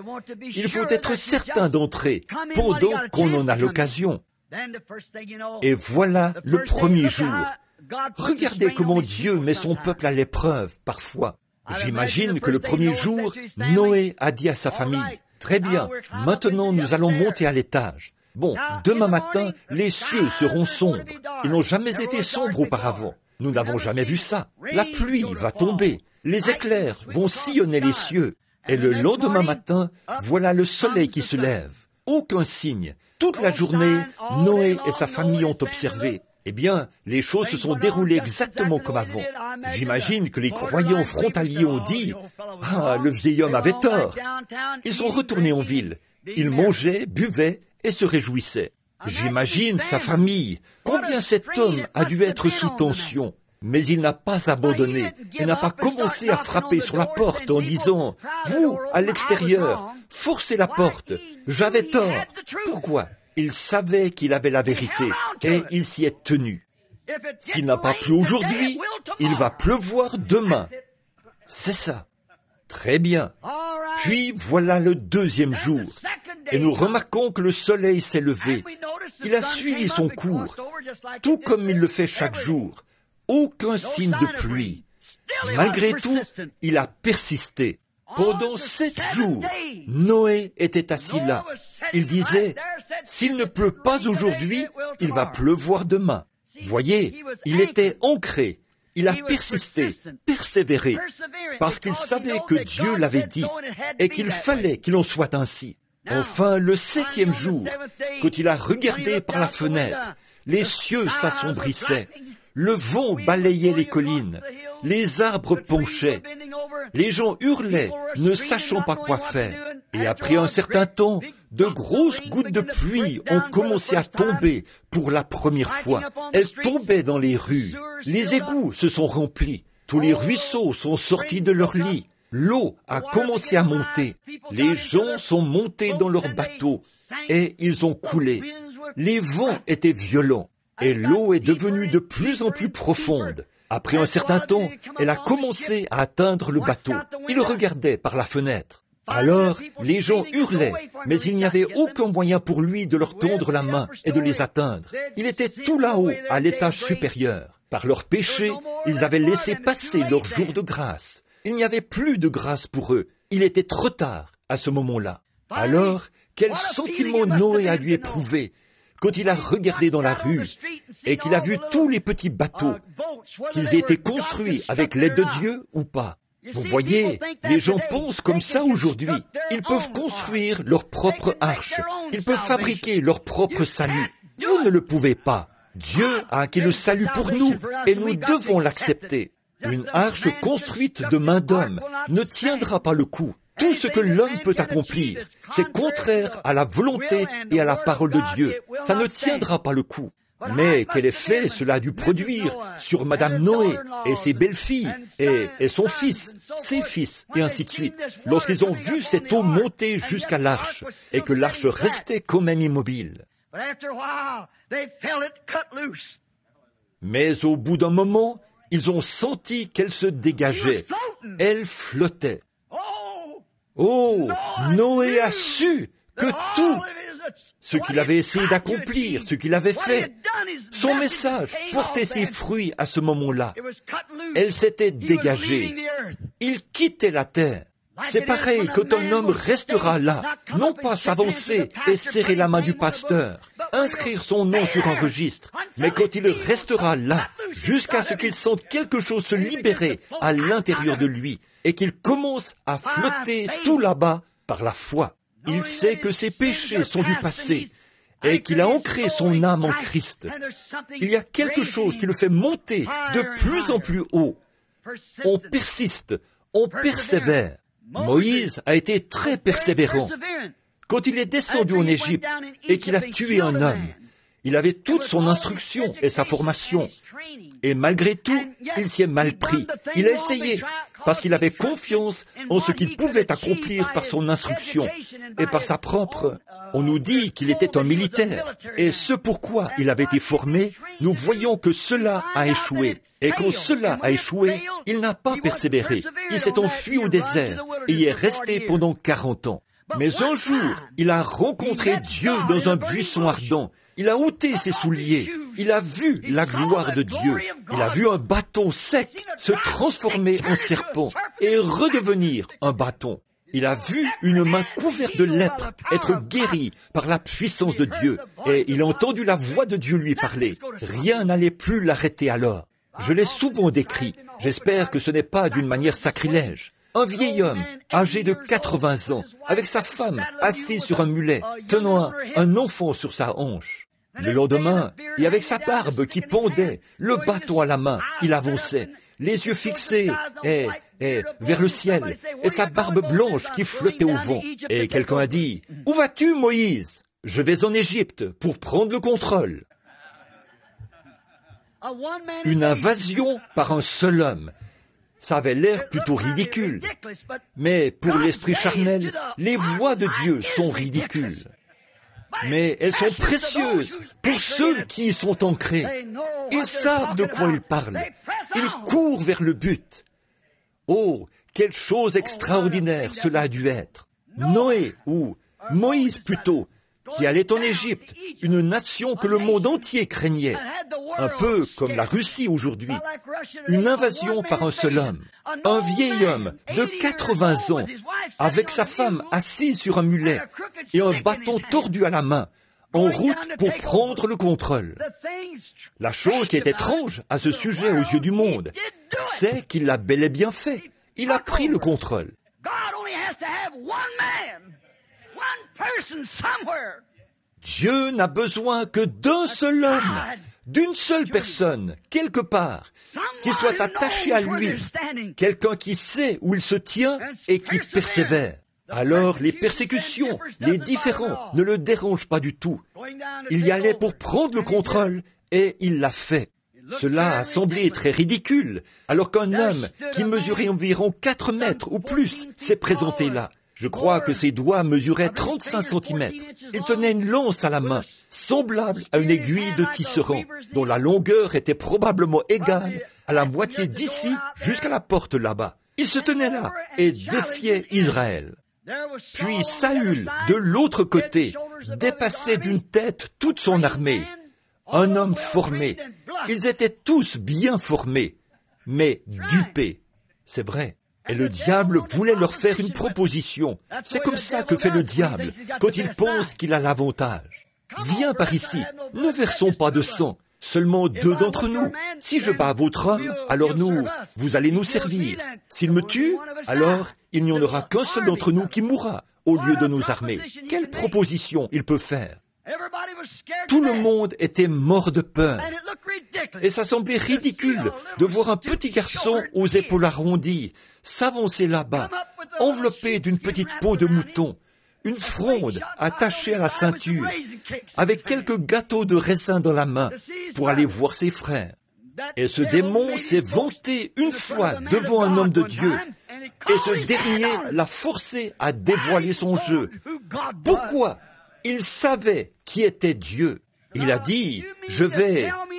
Il faut être certain d'entrer pendant qu'on en a l'occasion. Et voilà le premier jour. Regardez comment Dieu met son peuple à l'épreuve, parfois. J'imagine que le premier jour, Noé a dit à sa famille, « Très bien, maintenant nous allons monter à l'étage. Bon, demain matin, les cieux seront sombres. Ils n'ont jamais été sombres auparavant. Nous n'avons jamais vu ça. La pluie va tomber. Les éclairs vont sillonner les cieux. Et le lendemain matin, voilà le soleil qui se lève. Aucun signe. Toute la journée, Noé et sa famille ont observé. Eh bien, les choses se sont déroulées exactement comme avant. J'imagine que les croyants frontaliers ont dit « Ah, le vieil homme avait tort !» Ils sont retournés en ville. Ils mangeaient, buvaient et se réjouissaient. J'imagine sa famille. Combien cet homme a dû être sous tension. Mais il n'a pas abandonné. Il n'a pas commencé à frapper sur la porte en disant « Vous, à l'extérieur, forcez la porte. J'avais tort. » Pourquoi ? Il savait qu'il avait la vérité et il s'y est tenu. S'il n'a pas plu aujourd'hui, il va pleuvoir demain. C'est ça. Très bien. Puis voilà le deuxième jour. Et nous remarquons que le soleil s'est levé. Il a suivi son cours, tout comme il le fait chaque jour. Aucun signe de pluie. Malgré tout, il a persisté. Pendant 7 jours, Noé était assis là. Il disait, « S'il ne pleut pas aujourd'hui, il va pleuvoir demain. » Voyez, il était ancré. Il a persisté, persévéré, parce qu'il savait que Dieu l'avait dit et qu'il fallait qu'il en soit ainsi. Enfin, le 7e jour, quand il a regardé par la fenêtre, les cieux s'assombrissaient, le vent balayait les collines, les arbres penchaient, les gens hurlaient, ne sachant pas quoi faire. Et après un certain temps, de grosses gouttes de pluie ont commencé à tomber pour la première fois. Elles tombaient dans les rues. Les égouts se sont remplis. Tous les ruisseaux sont sortis de leur lit. L'eau a commencé à monter. Les gens sont montés dans leurs bateaux et ils ont coulé. Les vents étaient violents et l'eau est devenue de plus en plus profonde. Après un certain temps, elle a commencé à atteindre le bateau. Ils regardaient par la fenêtre. Alors, les gens hurlaient, mais il n'y avait aucun moyen pour lui de leur tendre la main et de les atteindre. Il était tout là-haut, à l'étage supérieur. Par leurs péchés, ils avaient laissé passer leur jour de grâce. Il n'y avait plus de grâce pour eux. Il était trop tard à ce moment-là. Alors, quel sentiment Noé a dû éprouver quand il a regardé dans la rue et qu'il a vu tous les petits bateaux, qu'ils aient été construits avec l'aide de Dieu ou pas. Vous voyez, les gens pensent comme ça aujourd'hui. Ils peuvent construire leur propre arche. Ils peuvent fabriquer leur propre salut. Vous ne le pouvez pas. Dieu a acquis le salut pour nous et nous devons l'accepter. Une arche construite de main d'homme ne tiendra pas le coup. Tout ce que l'homme peut accomplir, c'est contraire à la volonté et à la parole de Dieu. Ça ne tiendra pas le coup. Mais quel effet cela a dû produire sur Madame Noé et ses belles-filles et son fils, ses fils, et ainsi de suite, lorsqu'ils ont vu cette eau monter jusqu'à l'arche et que l'arche restait quand même immobile. Mais au bout d'un moment, ils ont senti qu'elle se dégageait. Elle flottait. Oh, Noé a su que tout ce qu'il avait essayé d'accomplir, ce qu'il avait fait, son message portait ses fruits à ce moment-là. Elle s'était dégagée. Il quittait la terre. C'est pareil quand un homme restera là, non pas s'avancer et serrer la main du pasteur, inscrire son nom sur un registre. Mais quand il restera là, jusqu'à ce qu'il sente quelque chose se libérer à l'intérieur de lui, et qu'il commence à flotter tout là-bas par la foi, il sait que ses péchés sont du passé, et qu'il a ancré son âme en Christ. Il y a quelque chose qui le fait monter de plus en plus haut. On persiste, on persévère. Moïse a été très persévérant. Quand il est descendu en Égypte et qu'il a tué un homme, il avait toute son instruction et sa formation. Et malgré tout, il s'y est mal pris. Il a essayé, parce qu'il avait confiance en ce qu'il pouvait accomplir par son instruction et par sa propre... On nous dit qu'il était un militaire. Et ce pourquoi il avait été formé, nous voyons que cela a échoué. Et quand cela a échoué, il n'a pas persévéré. Il s'est enfui au désert et y est resté pendant 40 ans. Mais un jour, il a rencontré Dieu dans un buisson ardent. Il a ôté ses souliers. Il a vu la gloire de Dieu. Il a vu un bâton sec se transformer en serpent et redevenir un bâton. Il a vu une main couverte de lèpre être guérie par la puissance de Dieu. Et il a entendu la voix de Dieu lui parler. Rien n'allait plus l'arrêter alors. Je l'ai souvent décrit. J'espère que ce n'est pas d'une manière sacrilège. Un vieil homme, âgé de 80 ans, avec sa femme, assis sur un mulet, tenant un enfant sur sa hanche. Le lendemain, et avec sa barbe qui pendait, le bâton à la main, il avançait, les yeux fixés vers le ciel, et sa barbe blanche qui flottait au vent. Et quelqu'un a dit, « Où vas-tu, Moïse ? Je vais en Égypte pour prendre le contrôle. » Une invasion par un seul homme. Ça avait l'air plutôt ridicule. Mais pour l'esprit charnel, les voies de Dieu sont ridicules. Mais elles sont précieuses pour ceux qui y sont ancrés. Ils savent de quoi ils parlent. Ils courent vers le but. Oh, quelle chose extraordinaire cela a dû être. Noé, ou Moïse plutôt, qui allait en Égypte, une nation que le monde entier craignait, un peu comme la Russie aujourd'hui, une invasion par un seul homme, un vieil homme de 80 ans, avec sa femme assise sur un mulet et un bâton tordu à la main, en route pour prendre le contrôle. La chose qui est étrange à ce sujet aux yeux du monde, c'est qu'il l'a bel et bien fait. Il a pris le contrôle. Dieu n'a besoin que d'un seul homme, d'une seule personne, quelque part, qui soit attaché à lui, quelqu'un qui sait où il se tient et qui persévère. Alors les persécutions, les différends ne le dérangent pas du tout. Il y allait pour prendre le contrôle et il l'a fait. Cela a semblé très ridicule, alors qu'un homme qui mesurait environ 4 mètres ou plus s'est présenté là. Je crois que ses doigts mesuraient 35 cm. Il tenait une lance à la main, semblable à une aiguille de tisserand, dont la longueur était probablement égale à la moitié d'ici jusqu'à la porte là-bas. Il se tenait là et défiait Israël. Puis Saül, de l'autre côté, dépassait d'une tête toute son armée. Un homme formé. Ils étaient tous bien formés, mais dupés. C'est vrai. Et le diable voulait leur faire une proposition. C'est comme ça que fait le diable, quand il pense qu'il a l'avantage. Viens par ici, ne versons pas de sang, seulement 2 d'entre nous. Si je bats votre homme, alors vous allez nous servir. S'il me tue, alors il n'y en aura qu'un seul d'entre nous qui mourra, au lieu de nos armées. Quelle proposition il peut faire? Tout le monde était mort de peur. Et ça semblait ridicule de voir un petit garçon aux épaules arrondies s'avancer là-bas, enveloppé d'une petite peau de mouton, une fronde attachée à la ceinture, avec quelques gâteaux de raisin dans la main pour aller voir ses frères. Et ce démon s'est vanté une fois devant un homme de Dieu, et ce dernier l'a forcé à dévoiler son jeu. Pourquoi? Il savait qui était Dieu. Il a dit,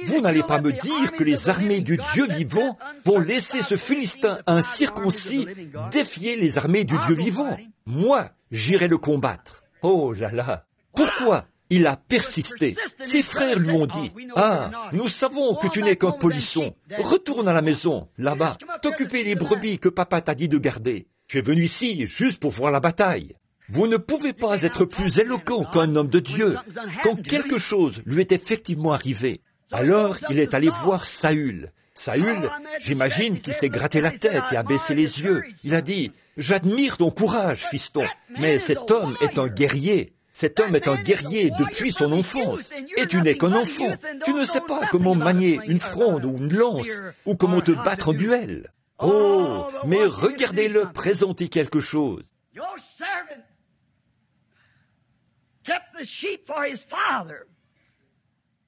vous n'allez pas me dire que les armées du Dieu vivant vont laisser ce Philistin incirconcis défier les armées du Dieu vivant. Moi, j'irai le combattre. Oh là là! Pourquoi? Il a persisté. Ses frères lui ont dit, « Ah, nous savons que tu n'es qu'un polisson. Retourne à la maison, là-bas, t'occuper des brebis que papa t'a dit de garder. Tu es venu ici juste pour voir la bataille. » Vous ne pouvez pas être plus éloquent qu'un homme de Dieu quand quelque chose lui est effectivement arrivé. Alors, il est allé voir Saül. Saül, j'imagine qu'il s'est gratté la tête et a baissé les yeux. Il a dit, « J'admire ton courage, fiston, mais cet homme est un guerrier. Cet homme est un guerrier depuis son enfance. Et tu n'es qu'un enfant. Tu ne sais pas comment manier une fronde ou une lance, ou comment te battre en duel. Oh, mais regardez-le présenter quelque chose.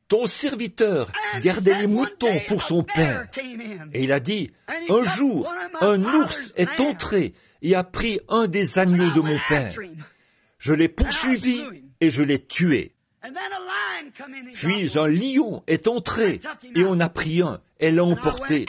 Ton serviteur gardait les moutons pour son père. Et il a dit, un jour, un ours est entré et a pris un des agneaux de mon père. Je l'ai poursuivi et je l'ai tué. Puis un lion est entré et on a pris un et l'a emporté.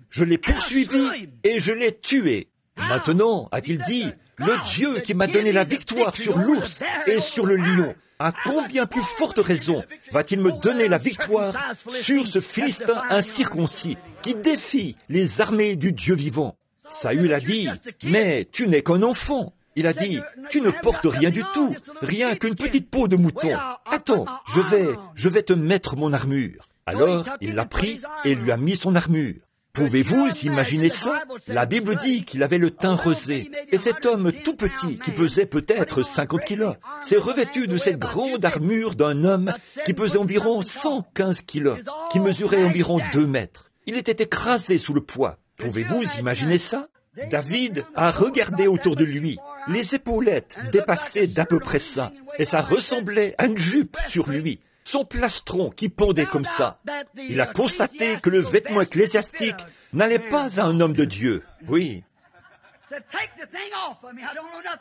Je l'ai poursuivi et je l'ai tué. Maintenant, a-t-il dit, le Dieu qui m'a donné la victoire sur l'ours et sur le lion, à combien plus forte raison va-t-il me donner la victoire sur ce Philistin incirconcis qui défie les armées du Dieu vivant? Saül a dit, mais tu n'es qu'un enfant. Il a dit, tu ne portes rien du tout, rien qu'une petite peau de mouton. Attends, je vais te mettre mon armure. Alors, il l'a pris et lui a mis son armure. Pouvez-vous imaginer ça? La Bible dit qu'il avait le teint rosé. Et cet homme tout petit, qui pesait peut-être 50 kilos, s'est revêtu de cette grande armure d'un homme qui pesait environ 115 kilos, qui mesurait environ 2 mètres. Il était écrasé sous le poids. Pouvez-vous imaginer ça? David a regardé autour de lui. Les épaulettes dépassaient d'à peu près ça. Et ça ressemblait à une jupe sur lui. Son plastron qui pendait comme ça. Il a constaté que le vêtement ecclésiastique n'allait pas à un homme de Dieu. Oui.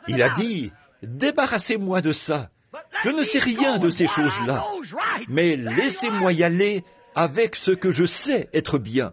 Il a dit, débarrassez-moi de ça. Je ne sais rien de ces choses-là. Mais laissez-moi y aller avec ce que je sais être bien.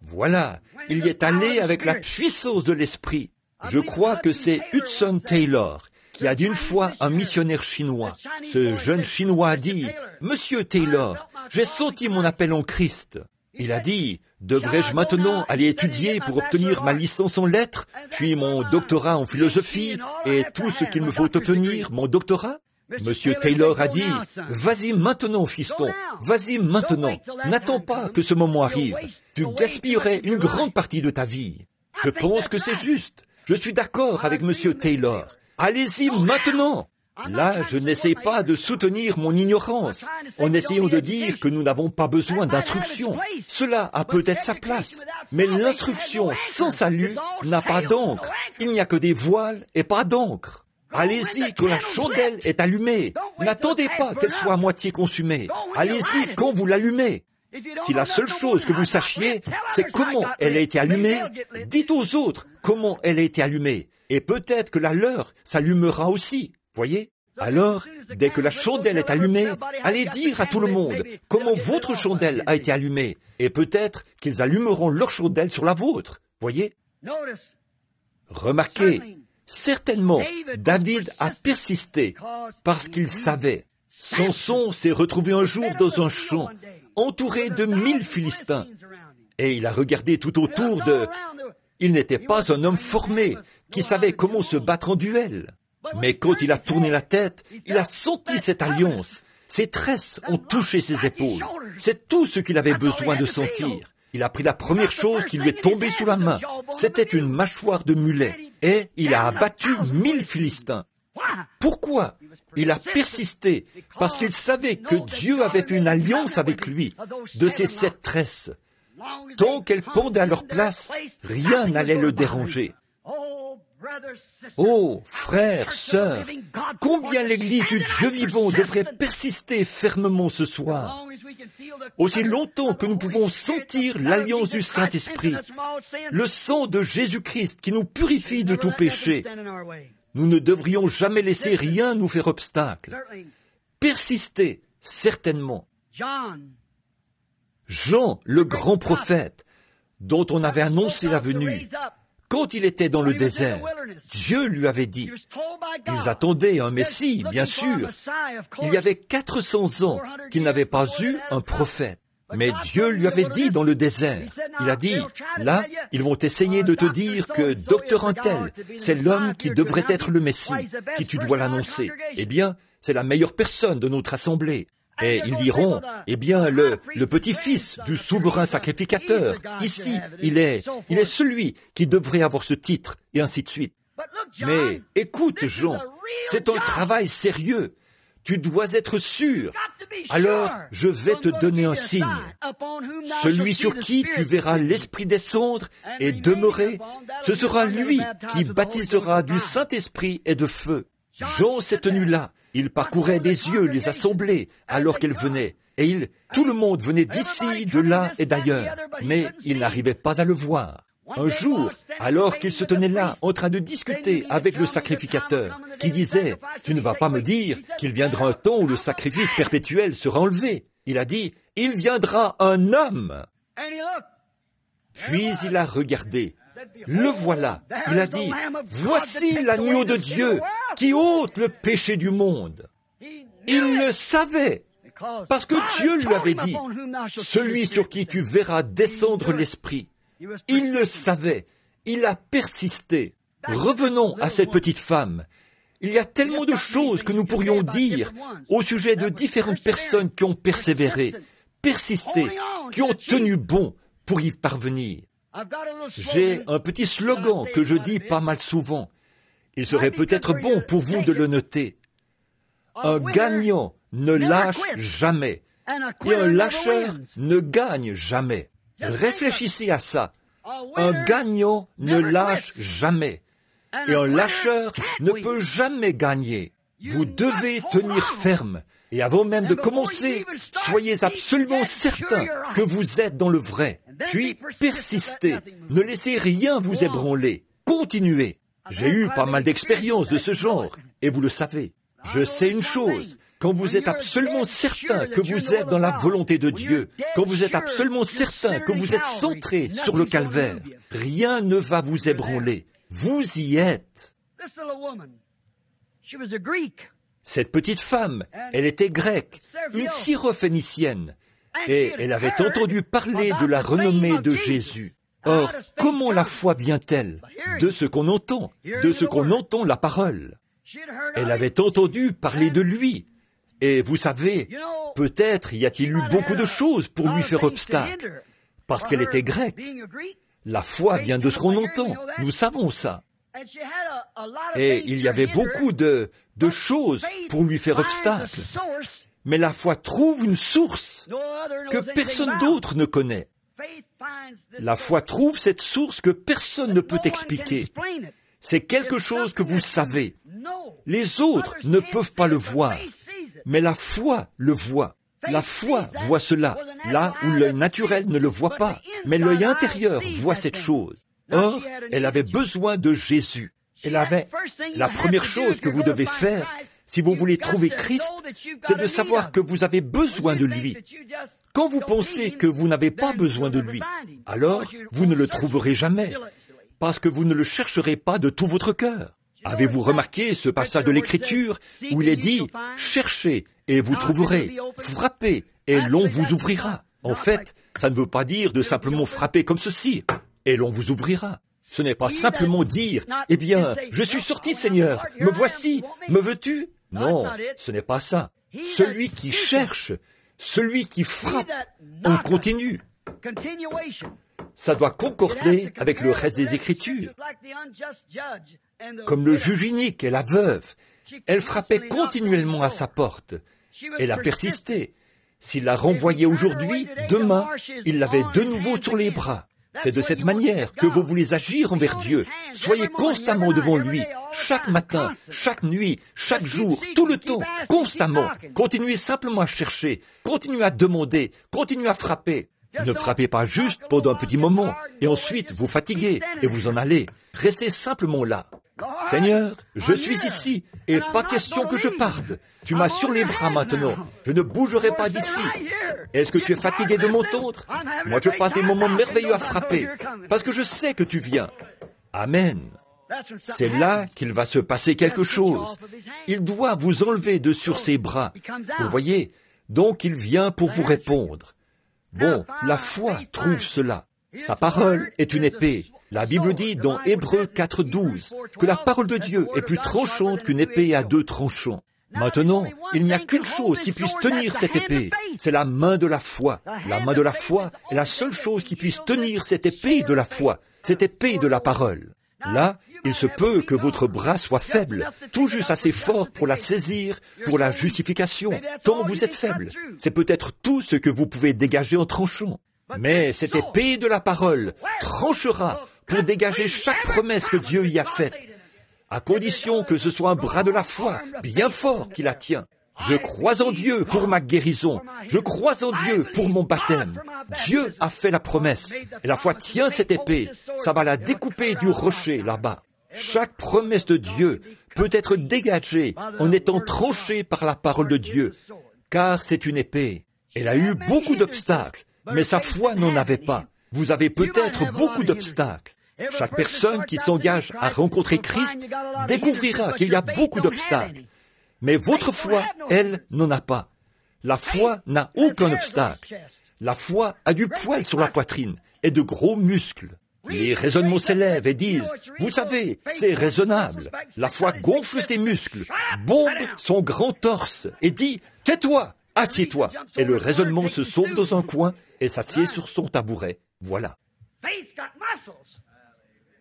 Voilà, il y est allé avec la puissance de l'esprit. Je crois que c'est Hudson Taylor qui a dit une fois un missionnaire chinois. Ce jeune chinois a dit, « Monsieur Taylor, j'ai senti mon appel en Christ. » Il a dit, « Devrais-je maintenant aller étudier pour obtenir ma licence en lettres, puis mon doctorat en philosophie, et tout ce qu'il me faut obtenir, mon doctorat ?» Monsieur Taylor a dit, « Vas-y maintenant, fiston, vas-y maintenant. N'attends pas que ce moment arrive. Tu gaspillerais une grande partie de ta vie. » Je pense que c'est juste. Je suis d'accord avec Monsieur Taylor. Allez-y maintenant. Là, je n'essaie pas de soutenir mon ignorance en essayant de dire que nous n'avons pas besoin d'instruction. Cela a peut-être sa place, mais l'instruction sans salut n'a pas d'encre. Il n'y a que des voiles et pas d'encre. Allez-y quand la chandelle est allumée. N'attendez pas qu'elle soit à moitié consumée. Allez-y quand vous l'allumez. Si la seule chose que vous sachiez, c'est comment elle a été allumée, dites aux autres comment elle a été allumée. Et peut-être que la leur s'allumera aussi. Voyez? Alors, dès que la chandelle est allumée, allez dire à tout le monde comment votre chandelle a été allumée. Et peut-être qu'ils allumeront leur chandelle sur la vôtre. Voyez? Remarquez, certainement, David a persisté parce qu'il savait. Samson s'est retrouvé un jour dans un champ, entouré de 1000 Philistins. Et il a regardé tout autour de... Il n'était pas un homme formé, qui savait comment se battre en duel. Mais quand il a tourné la tête, il a senti cette alliance. Ses tresses ont touché ses épaules. C'est tout ce qu'il avait besoin de sentir. Il a pris la première chose qui lui est tombée sous la main. C'était une mâchoire de mulet. Et il a abattu 1000 Philistins. Pourquoi? Il a persisté parce qu'il savait que Dieu avait fait une alliance avec lui de ces 7 tresses. Tant qu'elles pendaient à leur place, rien n'allait le déranger. Oh, frères, sœurs, combien l'Église du Dieu vivant devrait persister fermement ce soir. Aussi longtemps que nous pouvons sentir l'alliance du Saint-Esprit, le sang de Jésus-Christ qui nous purifie de tout péché, nous ne devrions jamais laisser rien nous faire obstacle. Persister, certainement. Jean, le grand prophète, dont on avait annoncé la venue, quand il était dans le désert, Dieu lui avait dit, ils attendaient un Messie, bien sûr. Il y avait 400 ans qu'il n'avait pas eu un prophète. Mais Dieu lui avait dit dans le désert, il a dit, là, ils vont essayer de te dire que docteur Untel, c'est l'homme qui devrait être le Messie, si tu dois l'annoncer. Eh bien, c'est la meilleure personne de notre assemblée. Et ils diront, eh bien, le petit-fils du souverain sacrificateur, ici, il est celui qui devrait avoir ce titre, et ainsi de suite. Mais écoute, Jean, c'est un travail sérieux. Tu dois être sûr. Alors, je vais te donner un signe. Celui sur qui tu verras l'Esprit descendre et demeurer, ce sera lui qui baptisera du Saint-Esprit et de feu. Jean s'est tenu là. Il parcourait des yeux les assemblées alors qu'elles venaient. Et tout le monde venait d'ici, de là et d'ailleurs. Mais il n'arrivait pas à le voir. Un jour, alors qu'il se tenait là, en train de discuter avec le sacrificateur, qui disait, « Tu ne vas pas me dire qu'il viendra un temps où le sacrifice perpétuel sera enlevé. » Il a dit, « Il viendra un homme. » Puis il a regardé. Le voilà. Il a dit, « Voici l'agneau de Dieu qui ôte le péché du monde. » Il le savait, parce que Dieu lui avait dit, « Celui sur qui tu verras descendre l'Esprit. » Il le savait, il a persisté. Revenons à cette petite femme. Il y a tellement de choses que nous pourrions dire au sujet de différentes personnes qui ont persévéré, persisté, qui ont tenu bon pour y parvenir. J'ai un petit slogan que je dis pas mal souvent. Il serait peut-être bon pour vous de le noter. Un gagnant ne lâche jamais, et un lâcheur ne gagne jamais. Réfléchissez à ça. Un gagnant ne lâche jamais, et un lâcheur ne peut jamais gagner. Vous devez tenir ferme, et avant même de commencer, soyez absolument certain que vous êtes dans le vrai. Puis persistez, ne laissez rien vous ébranler, continuez. J'ai eu pas mal d'expériences de ce genre, et vous le savez. Je sais une chose, quand vous êtes absolument certain que vous êtes dans la volonté de Dieu, quand vous êtes absolument certain que vous êtes centré sur le calvaire, rien ne va vous ébranler. Vous y êtes. Cette petite femme, elle était grecque, une syrophénicienne, et elle avait entendu parler de la renommée de Jésus. Or, comment la foi vient-elle? De ce qu'on entend, la parole. Elle avait entendu parler de lui. Et vous savez, peut-être y a-t-il eu beaucoup de choses pour lui faire obstacle. Parce qu'elle était grecque. La foi vient de ce qu'on entend. Nous savons ça. Et il y avait beaucoup de choses pour lui faire obstacle. Mais la foi trouve une source que personne d'autre ne connaît. La foi trouve cette source que personne ne peut expliquer. C'est quelque chose que vous savez. Les autres ne peuvent pas le voir, mais la foi le voit. La foi voit cela, là où l'œil naturel ne le voit pas, mais l'œil intérieur voit cette chose. Or, elle avait besoin de Jésus. La première chose que vous devez faire, si vous voulez trouver Christ, c'est de savoir que vous avez besoin de lui. Quand vous pensez que vous n'avez pas besoin de lui, alors vous ne le trouverez jamais, parce que vous ne le chercherez pas de tout votre cœur. Avez-vous remarqué ce passage de l'Écriture où il est dit « Cherchez et vous trouverez, frappez et l'on vous ouvrira ». En fait, ça ne veut pas dire de simplement frapper comme ceci et l'on vous ouvrira. Ce n'est pas simplement dire « Eh bien, je suis sorti, Seigneur, me voici, me veux-tu » Non, ce n'est pas ça. Celui qui cherche, celui qui frappe, on continue. Ça doit concorder avec le reste des Écritures. Comme le juge inique et la veuve, elle frappait continuellement à sa porte. Elle a persisté. S'il la renvoyait aujourd'hui, demain, il l'avait de nouveau sur les bras. C'est de cette manière que vous voulez agir envers Dieu. Soyez constamment devant lui, chaque matin, chaque nuit, chaque jour, tout le temps, constamment. Continuez simplement à chercher, continuez à demander, continuez à frapper. Ne frappez pas juste pendant un petit moment, et ensuite vous fatiguez, et vous en allez. Restez simplement là. Seigneur, je suis ici, et pas question que je parte. Tu m'as sur les bras maintenant. Je ne bougerai pas d'ici. Est-ce que tu es fatigué de m'entendre? Moi, je passe des moments merveilleux à frapper, parce que je sais que tu viens. Amen. C'est là qu'il va se passer quelque chose. Il doit vous enlever de sur ses bras. Vous voyez, donc il vient pour vous répondre. Bon, la foi trouve cela. Sa parole est une épée. La Bible dit dans Hébreux 4:12 que la parole de Dieu est plus tranchante qu'une épée à 2 tranchants. Maintenant, il n'y a qu'une chose qui puisse tenir cette épée, c'est la main de la foi. La main de la foi est la seule chose qui puisse tenir cette épée de la foi, cette épée de la parole. Là, il se peut que votre bras soit faible, tout juste assez fort pour la saisir, pour la justification, tant vous êtes faible. C'est peut-être tout ce que vous pouvez dégager en tranchant. Mais cette épée de la parole tranchera pour dégager chaque promesse que Dieu y a faite, à condition que ce soit un bras de la foi bien fort qui la tient. Je crois en Dieu pour ma guérison. Je crois en Dieu pour mon baptême. Dieu a fait la promesse. Et la foi tient cette épée. Ça va la découper du rocher là-bas. Chaque promesse de Dieu peut être dégagée en étant tranchée par la parole de Dieu. Car c'est une épée. Elle a eu beaucoup d'obstacles, mais sa foi n'en avait pas. Vous avez peut-être beaucoup d'obstacles. Chaque personne qui s'engage à rencontrer Christ découvrira qu'il y a beaucoup d'obstacles. Mais votre foi, elle, n'en a pas. La foi n'a aucun obstacle. La foi a du poil sur la poitrine et de gros muscles. Les raisonnements s'élèvent et disent, vous savez, c'est raisonnable. La foi gonfle ses muscles, bombe son grand torse et dit, tais-toi, assieds-toi. Et le raisonnement se sauve dans un coin et s'assied sur son tabouret. Voilà.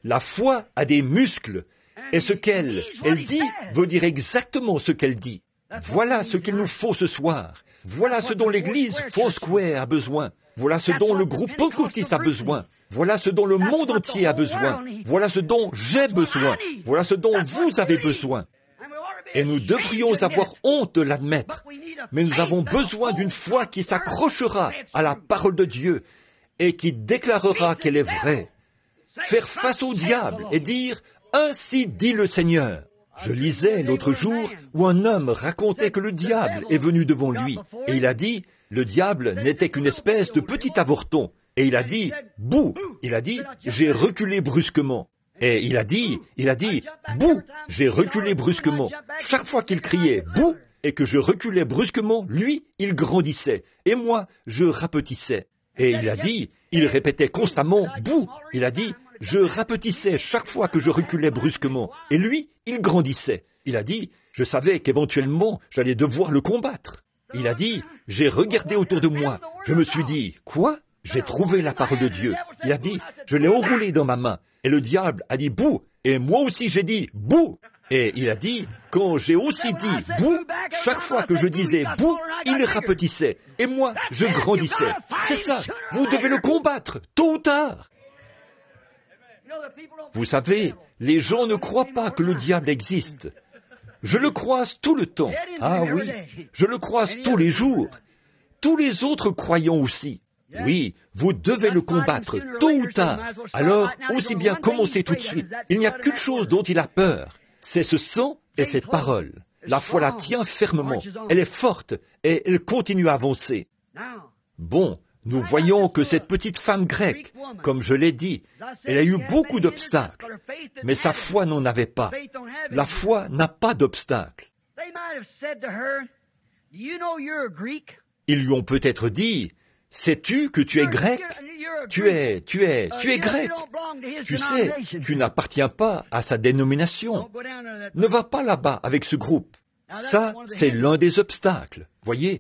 La foi a des muscles. Et ce qu'elle dit veut dire exactement ce qu'elle dit. Voilà ce qu'il nous faut ce soir. Voilà ce dont l'église Foursquare a besoin. Voilà ce dont le groupe Pentecôtiste a besoin. Voilà ce dont le monde entier a besoin. Voilà ce dont j'ai besoin. Voilà ce dont vous avez besoin. Et nous devrions avoir honte de l'admettre. Mais nous avons besoin d'une foi qui s'accrochera à la parole de Dieu et qui déclarera qu'elle est vraie. Faire face au diable et dire « Ainsi dit le Seigneur ». Je lisais l'autre jour où un homme racontait que le diable est venu devant lui. Et il a dit, le diable n'était qu'une espèce de petit avorton. Et il a dit, bouh! Il a dit, j'ai reculé brusquement. Et il a dit, bouh! J'ai reculé brusquement. Chaque fois qu'il criait, bouh! Et que je reculais brusquement, lui, il grandissait. Et moi, je rapetissais. Et il a dit, il répétait constamment, bouh! Il a dit, je rapetissais chaque fois que je reculais brusquement. Et lui, il grandissait. Il a dit, je savais qu'éventuellement, j'allais devoir le combattre. Il a dit, j'ai regardé autour de moi. Je me suis dit, quoi? J'ai trouvé la parole de Dieu. Il a dit, je l'ai enroulée dans ma main. Et le diable a dit, bouh! Et moi aussi j'ai dit, bouh! Et il a dit, quand j'ai aussi dit bouh, chaque fois que je disais bouh, il rapetissait. Et moi, je grandissais. C'est ça, vous devez le combattre, tôt ou tard. Vous savez, les gens ne croient pas que le diable existe. Je le croise tout le temps. Ah oui, je le croise tous les jours. Tous les autres croyants aussi. Oui, vous devez le combattre, tôt ou tard. Alors, aussi bien commencer tout de suite. Il n'y a qu'une chose dont il a peur. C'est ce sang et cette parole. La foi la tient fermement. Elle est forte et elle continue à avancer. Bon, nous voyons que cette petite femme grecque, comme je l'ai dit, elle a eu beaucoup d'obstacles. Mais sa foi n'en avait pas. La foi n'a pas d'obstacles. Ils lui ont peut-être dit, sais-tu que tu es grec? Tu es grec. Tu sais, tu n'appartiens pas à sa dénomination. Ne va pas là-bas avec ce groupe. Ça, c'est l'un des obstacles, voyez.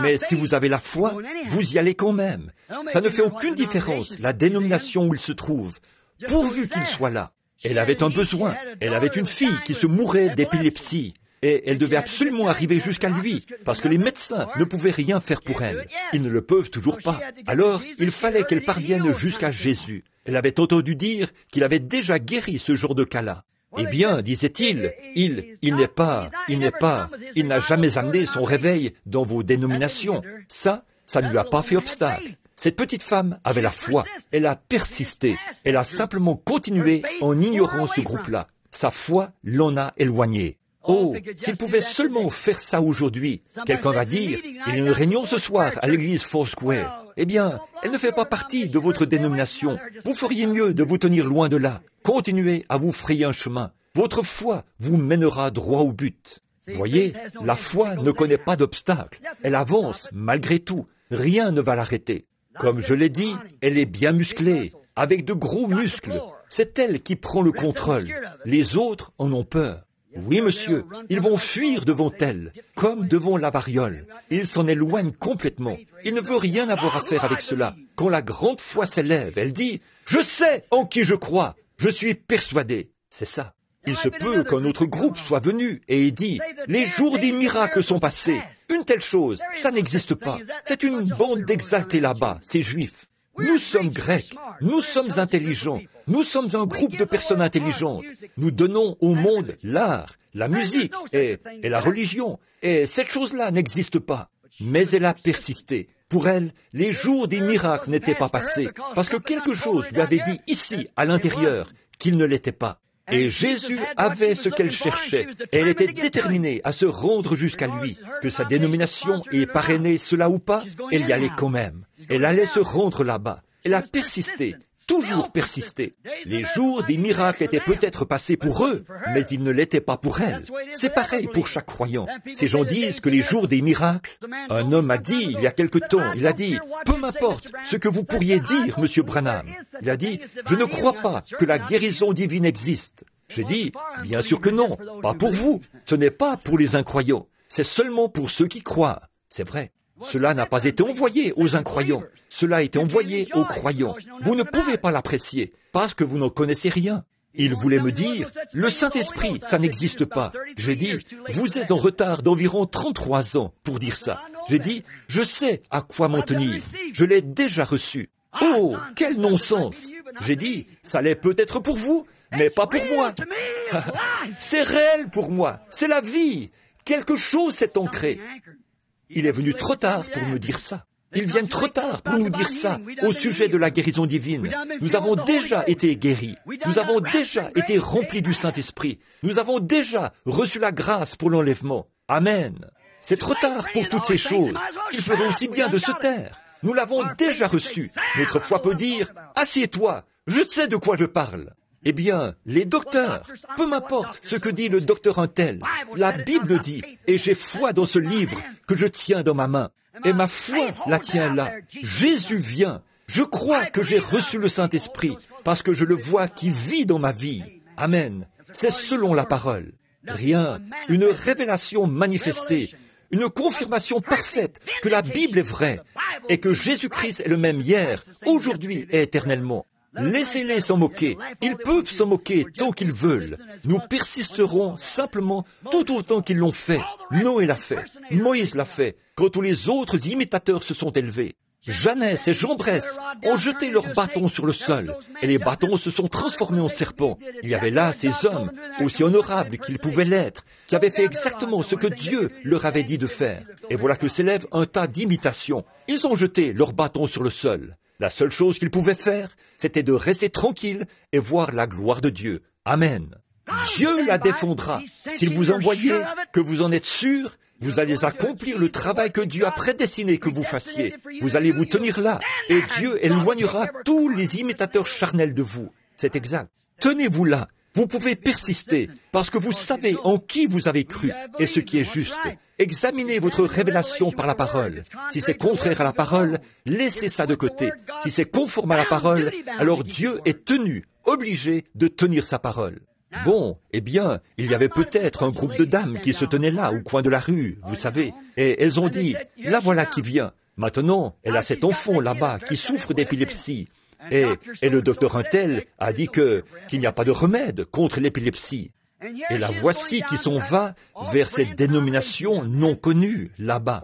Mais si vous avez la foi, vous y allez quand même. Ça ne fait aucune différence, la dénomination où il se trouve, pourvu qu'il soit là. Elle avait un besoin. Elle avait une fille qui se mourait d'épilepsie. Et elle devait absolument arriver jusqu'à lui, parce que les médecins ne pouvaient rien faire pour elle. Ils ne le peuvent toujours pas. Alors, il fallait qu'elle parvienne jusqu'à Jésus. Elle avait entendu dire qu'il avait déjà guéri ce genre de cas-là. Eh bien, disait-il, il n'a jamais amené son réveil dans vos dénominations. Ça ne lui a pas fait obstacle. Cette petite femme avait la foi. Elle a persisté. Elle a simplement continué en ignorant ce groupe-là. Sa foi l'en a éloigné. Oh, s'il pouvait seulement faire ça aujourd'hui, quelqu'un va dire, il y a une réunion ce soir à l'église Foursquare. Eh bien, elle ne fait pas partie de votre dénomination. Vous feriez mieux de vous tenir loin de là. Continuez à vous frayer un chemin. Votre foi vous mènera droit au but. Voyez, la foi ne connaît pas d'obstacle. Elle avance malgré tout. Rien ne va l'arrêter. Comme je l'ai dit, elle est bien musclée, avec de gros muscles. C'est elle qui prend le contrôle. Les autres en ont peur. Oui, monsieur, ils vont fuir devant elle, comme devant la variole. Ils s'en éloignent complètement. Il ne veut rien avoir à faire avec cela. Quand la grande foi s'élève, elle dit « Je sais en qui je crois. Je suis persuadé. » C'est ça. Il se peut qu'un autre groupe soit venu et ait dit « Les jours des miracles sont passés. Une telle chose, ça n'existe pas. C'est une bande d'exaltés là-bas, ces Juifs. Nous sommes Grecs, nous sommes intelligents, nous sommes un groupe de personnes intelligentes. Nous donnons au monde l'art, la musique et la religion. Et cette chose-là n'existe pas. » Mais elle a persisté. Pour elle, les jours des miracles n'étaient pas passés, parce que quelque chose lui avait dit ici, à l'intérieur, qu'il ne l'était pas. Et Jésus avait ce qu'elle cherchait, et elle était déterminée à se rendre jusqu'à lui. Que sa dénomination ait parrainé cela ou pas, elle y allait quand même. Elle allait se rendre là-bas. Elle a persisté, toujours persisté. Les jours des miracles étaient peut-être passés pour eux, mais ils ne l'étaient pas pour elle. C'est pareil pour chaque croyant. Ces gens disent que les jours des miracles, un homme a dit il y a quelque temps, il a dit, peu m'importe ce que vous pourriez dire, monsieur Branham. Il a dit, je ne crois pas que la guérison divine existe. J'ai dit, bien sûr que non, pas pour vous. Ce n'est pas pour les incroyants. C'est seulement pour ceux qui croient. C'est vrai. Cela n'a pas été envoyé aux incroyants. Cela a été envoyé aux croyants. Vous ne pouvez pas l'apprécier parce que vous n'en connaissez rien. Il voulait me dire, le Saint-Esprit, ça n'existe pas. J'ai dit, vous êtes en retard d'environ 33 ans pour dire ça. J'ai dit, je sais à quoi m'en tenir. Je l'ai déjà reçu. Oh, quel non-sens. J'ai dit, ça l'est peut-être pour vous, mais pas pour moi. C'est réel pour moi. C'est la vie. Quelque chose s'est ancré. Il est venu trop tard pour me dire ça. Ils viennent trop tard pour nous dire ça au sujet de la guérison divine. Nous avons déjà été guéris. Nous avons déjà été remplis du Saint-Esprit. Nous avons déjà reçu la grâce pour l'enlèvement. Amen. C'est trop tard pour toutes ces choses. Il ferait aussi bien de se taire. Nous l'avons déjà reçu. Notre foi peut dire, assieds-toi, je sais de quoi je parle. Eh bien, les docteurs, peu m'importe ce que dit le docteur un tel, la Bible dit, et j'ai foi dans ce livre que je tiens dans ma main, et ma foi la tient là. Jésus vient. Je crois que j'ai reçu le Saint-Esprit, parce que je le vois qui vit dans ma vie. Amen. C'est selon la parole. Rien, une révélation manifestée, une confirmation parfaite que la Bible est vraie, et que Jésus-Christ est le même hier, aujourd'hui et éternellement. Laissez-les s'en moquer. Ils peuvent s'en moquer tant qu'ils veulent. Nous persisterons simplement tout autant qu'ils l'ont fait. Noé l'a fait. Moïse l'a fait. Quand tous les autres imitateurs se sont élevés. Jeannès et Jean Bresse ont jeté leurs bâtons sur le sol, et les bâtons se sont transformés en serpents. Il y avait là ces hommes, aussi honorables qu'ils pouvaient l'être, qui avaient fait exactement ce que Dieu leur avait dit de faire. Et voilà que s'élève un tas d'imitations. Ils ont jeté leurs bâtons sur le sol. La seule chose qu'ils pouvaient faire, c'était de rester tranquilles et voir la gloire de Dieu. Amen. Dieu la défendra. S'il vous envoyait, que vous en êtes sûr, vous allez accomplir le travail que Dieu a prédestiné que vous fassiez. Vous allez vous tenir là, et Dieu éloignera tous les imitateurs charnels de vous. C'est exact. Tenez-vous là. Vous pouvez persister, parce que vous savez en qui vous avez cru, et ce qui est juste. Examinez votre révélation par la parole. Si c'est contraire à la parole, laissez ça de côté. Si c'est conforme à la parole, alors Dieu est tenu, obligé de tenir sa parole. Bon, eh bien, il y avait peut-être un groupe de dames qui se tenaient là, au coin de la rue, vous savez, et elles ont dit, la voilà qui vient. Maintenant, elle a cet enfant là-bas qui souffre d'épilepsie. Et le docteur Untel a dit qu'il n'y a pas de remède contre l'épilepsie. Et la voici qui s'en va vers cette dénomination non connue, là-bas,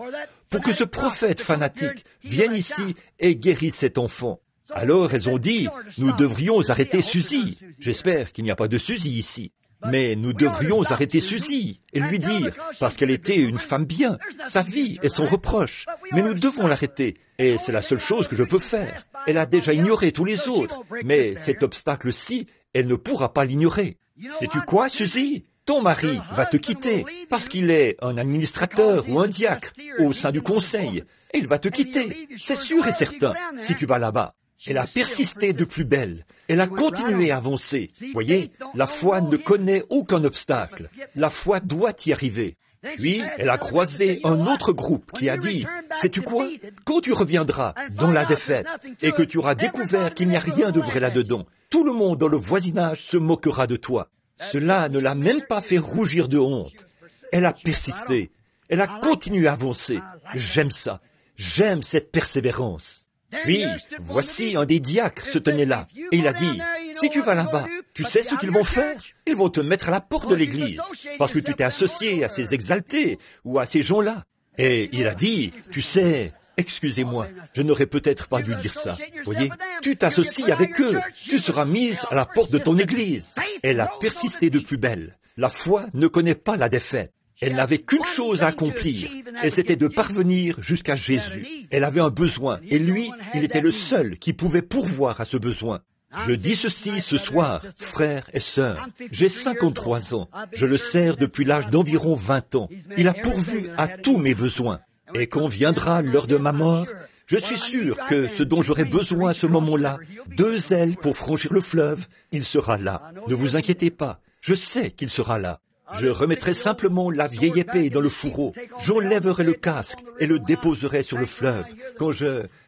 pour que ce prophète fanatique vienne ici et guérisse cet enfant. Alors elles ont dit, nous devrions arrêter Suzy. J'espère qu'il n'y a pas de Suzy ici. Mais nous devrions arrêter Suzy et lui dire, parce qu'elle était une femme bien, sa vie est son reproche. Mais nous devons l'arrêter, et c'est la seule chose que je peux faire. Elle a déjà ignoré tous les autres, mais cet obstacle-ci, elle ne pourra pas l'ignorer. Sais-tu quoi, Suzy? Ton mari va te quitter, parce qu'il est un administrateur ou un diacre au sein du conseil. Et il va te quitter, c'est sûr et certain, si tu vas là-bas. Elle a persisté de plus belle. Elle a continué à avancer. Voyez, la foi ne connaît aucun obstacle. La foi doit y arriver. Puis, elle a croisé un autre groupe qui a dit, « Sais-tu quoi? Quand tu reviendras dans la défaite et que tu auras découvert qu'il n'y a rien de vrai là-dedans, tout le monde dans le voisinage se moquera de toi. » Cela ne l'a même pas fait rougir de honte. Elle a persisté. Elle a continué à avancer. J'aime ça. J'aime cette persévérance. Puis, voici un des diacres se tenait là, et il a dit, « Si tu vas là-bas, tu sais ce qu'ils vont faire? Ils vont te mettre à la porte de l'église, parce que tu t'es associé à ces exaltés ou à ces gens-là. » Et il a dit, « Tu sais, excusez-moi, je n'aurais peut-être pas dû dire ça. Voyez, tu t'associes avec eux, tu seras mise à la porte de ton église. » Elle a persisté de plus belle. La foi ne connaît pas la défaite. Elle n'avait qu'une chose à accomplir, et c'était de parvenir jusqu'à Jésus. Elle avait un besoin, et lui, il était le seul qui pouvait pourvoir à ce besoin. Je dis ceci ce soir, frères et sœurs. J'ai 53 ans. Je le sers depuis l'âge d'environ 20 ans. Il a pourvu à tous mes besoins. Et quand viendra l'heure de ma mort, je suis sûr que ce dont j'aurai besoin à ce moment-là, 2 ailes pour franchir le fleuve, il sera là. Ne vous inquiétez pas, je sais qu'il sera là. Je remettrai simplement la vieille épée dans le fourreau. J'enlèverai le casque et le déposerai sur le fleuve,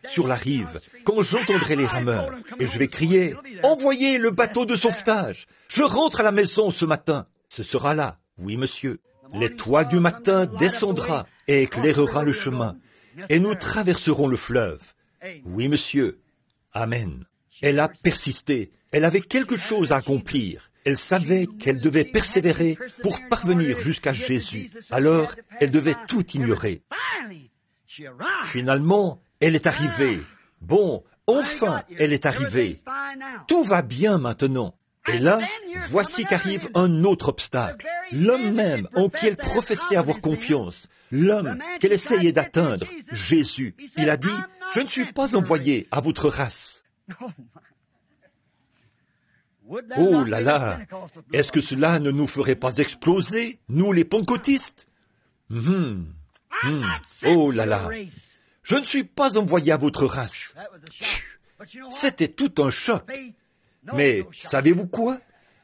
sur la rive, quand j'entendrai les rameurs. Et je vais crier, « Envoyez le bateau de sauvetage! Je rentre à la maison ce matin! » Ce sera là, oui monsieur. L'étoile du matin descendra et éclairera le chemin, et nous traverserons le fleuve. Oui monsieur. Amen. Elle a persisté. Elle avait quelque chose à accomplir. Elle savait qu'elle devait persévérer pour parvenir jusqu'à Jésus. Alors, elle devait tout ignorer. Finalement, elle est arrivée. Bon, enfin, elle est arrivée. Tout va bien maintenant. Et là, voici qu'arrive un autre obstacle. L'homme même en qui elle professait avoir confiance. L'homme qu'elle essayait d'atteindre, Jésus. Il a dit, « Je ne suis pas envoyé à votre race. » Oh là là, est-ce que cela ne nous ferait pas exploser, nous les pentecôtistes? Oh là là, je ne suis pas envoyé à votre race. C'était tout un choc. Mais savez-vous quoi?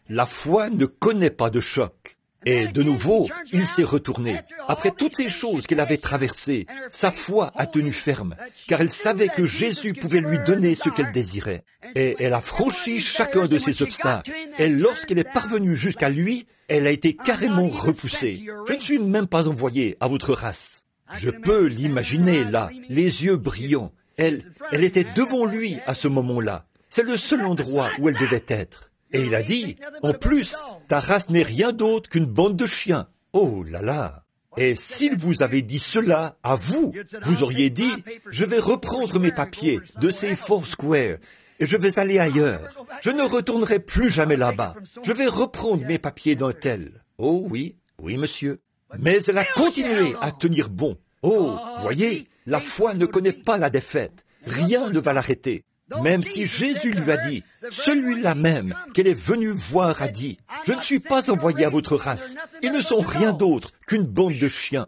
La foi ne connaît pas de choc. Et de nouveau, il s'est retourné. Après toutes ces choses qu'elle avait traversées, sa foi a tenu ferme, car elle savait que Jésus pouvait lui donner ce qu'elle désirait. Et elle a franchi chacun de ces obstacles. Et lorsqu'elle est parvenue jusqu'à lui, elle a été carrément repoussée. Je ne suis même pas envoyé à votre race. Je peux l'imaginer là, les yeux brillants. Elle était devant lui à ce moment-là. C'est le seul endroit où elle devait être. Et il a dit, en plus, ta race n'est rien d'autre qu'une bande de chiens. Oh là là! Et s'il vous avait dit cela à vous, vous auriez dit, je vais reprendre mes papiers de ces Foursquare et je vais aller ailleurs. Je ne retournerai plus jamais là-bas. Je vais reprendre mes papiers d'un tel. Oh oui, oui monsieur. Mais elle a continué à tenir bon. Oh, voyez, la foi ne connaît pas la défaite. Rien ne va l'arrêter. Même si Jésus lui a dit, celui-là même qu'elle est venue voir a dit, « Je ne suis pas envoyé à votre race. Ils ne sont rien d'autre qu'une bande de chiens. »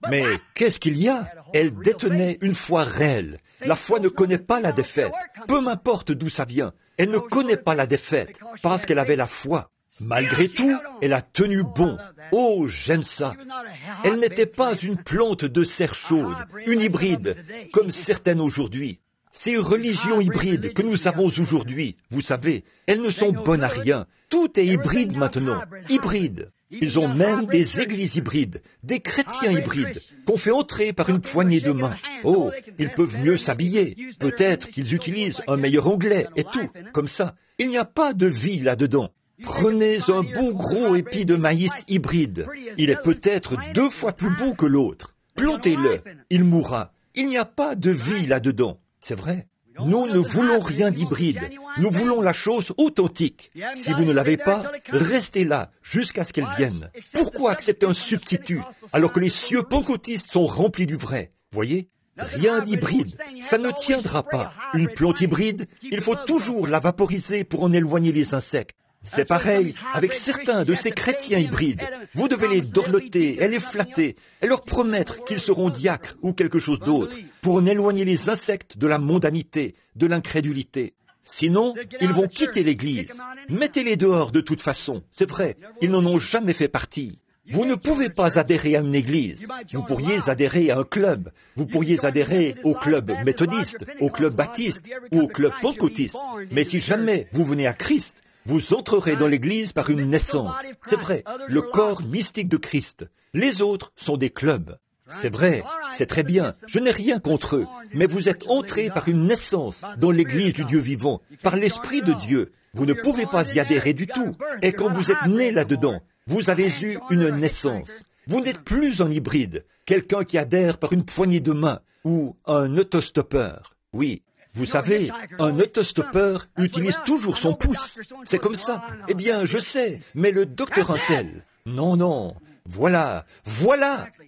Mais qu'est-ce qu'il y a? Elle détenait une foi réelle. La foi ne connaît pas la défaite. Peu m'importe d'où ça vient. Elle ne connaît pas la défaite parce qu'elle avait la foi. Malgré tout, elle a tenu bon. Oh, j'aime ça. Elle n'était pas une plante de serre chaude, une hybride, comme certaines aujourd'hui. Ces religions hybrides que nous avons aujourd'hui, vous savez, elles ne sont bonnes à rien. Tout est hybride maintenant, hybride. Ils ont même des églises hybrides, des chrétiens hybrides, qu'on fait entrer par une poignée de main. Oh, ils peuvent mieux s'habiller, peut-être qu'ils utilisent un meilleur anglais et tout, comme ça. Il n'y a pas de vie là-dedans. Prenez un beau gros épi de maïs hybride. Il est peut-être 2 fois plus beau que l'autre. Plantez-le, il mourra. Il n'y a pas de vie là-dedans. C'est vrai. Nous ne voulons rien d'hybride. Nous voulons la chose authentique. Si vous ne l'avez pas, restez là jusqu'à ce qu'elle vienne. Pourquoi accepter un substitut alors que les cieux pentecôtistes sont remplis du vrai? Voyez? Rien d'hybride. Ça ne tiendra pas. Une plante hybride, il faut toujours la vaporiser pour en éloigner les insectes. C'est pareil avec certains de ces chrétiens hybrides. Vous devez les dorloter et les flatter et leur promettre qu'ils seront diacres ou quelque chose d'autre pour en éloigner les insectes de la mondanité, de l'incrédulité. Sinon, ils vont quitter l'Église. Mettez-les dehors de toute façon. C'est vrai, ils n'en ont jamais fait partie. Vous ne pouvez pas adhérer à une église. Vous pourriez adhérer à un club. Vous pourriez adhérer au club méthodiste, au club baptiste ou au club pentecôtiste. Mais si jamais vous venez à Christ, vous entrerez dans l'église par une naissance. C'est vrai, le corps mystique de Christ. Les autres sont des clubs. C'est vrai, c'est très bien, je n'ai rien contre eux, mais vous êtes entrés par une naissance dans l'église du Dieu vivant, par l'Esprit de Dieu. Vous ne pouvez pas y adhérer du tout. Et quand vous êtes né là-dedans, vous avez eu une naissance. Vous n'êtes plus un hybride, quelqu'un qui adhère par une poignée de main ou un autostoppeur. Oui, vous savez, un autostoppeur utilise toujours son pouce. C'est comme ça. Eh bien, je sais, mais le docteur Untel... Non, voilà,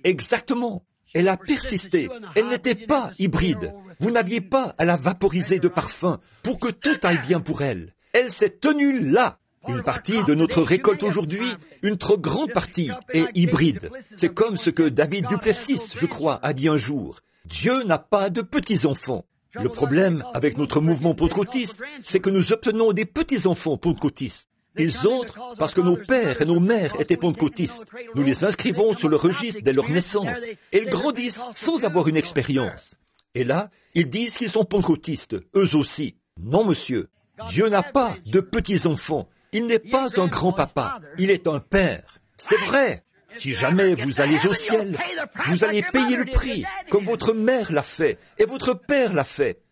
exactement. Elle a persisté, elle n'était pas hybride. Vous n'aviez pas à la vaporiser de parfum pour que tout aille bien pour elle. Elle s'est tenue là. Une partie de notre récolte aujourd'hui, une trop grande partie, est hybride. C'est comme ce que David Duplessis, je crois, a dit un jour. Dieu n'a pas de petits-enfants. Le problème avec notre mouvement pentecôtiste, c'est que nous obtenons des petits-enfants pentecôtistes. Ils entrent parce que nos pères et nos mères étaient pentecôtistes. Nous les inscrivons sur le registre dès leur naissance. Et ils grandissent sans avoir une expérience. Et là, ils disent qu'ils sont pentecôtistes, eux aussi. Non, monsieur. Dieu n'a pas de petits-enfants. Il n'est pas un grand-papa. Il est un père. C'est vrai. Si jamais vous allez au ciel, vous allez payer le prix, comme votre mère l'a fait et votre père l'a fait.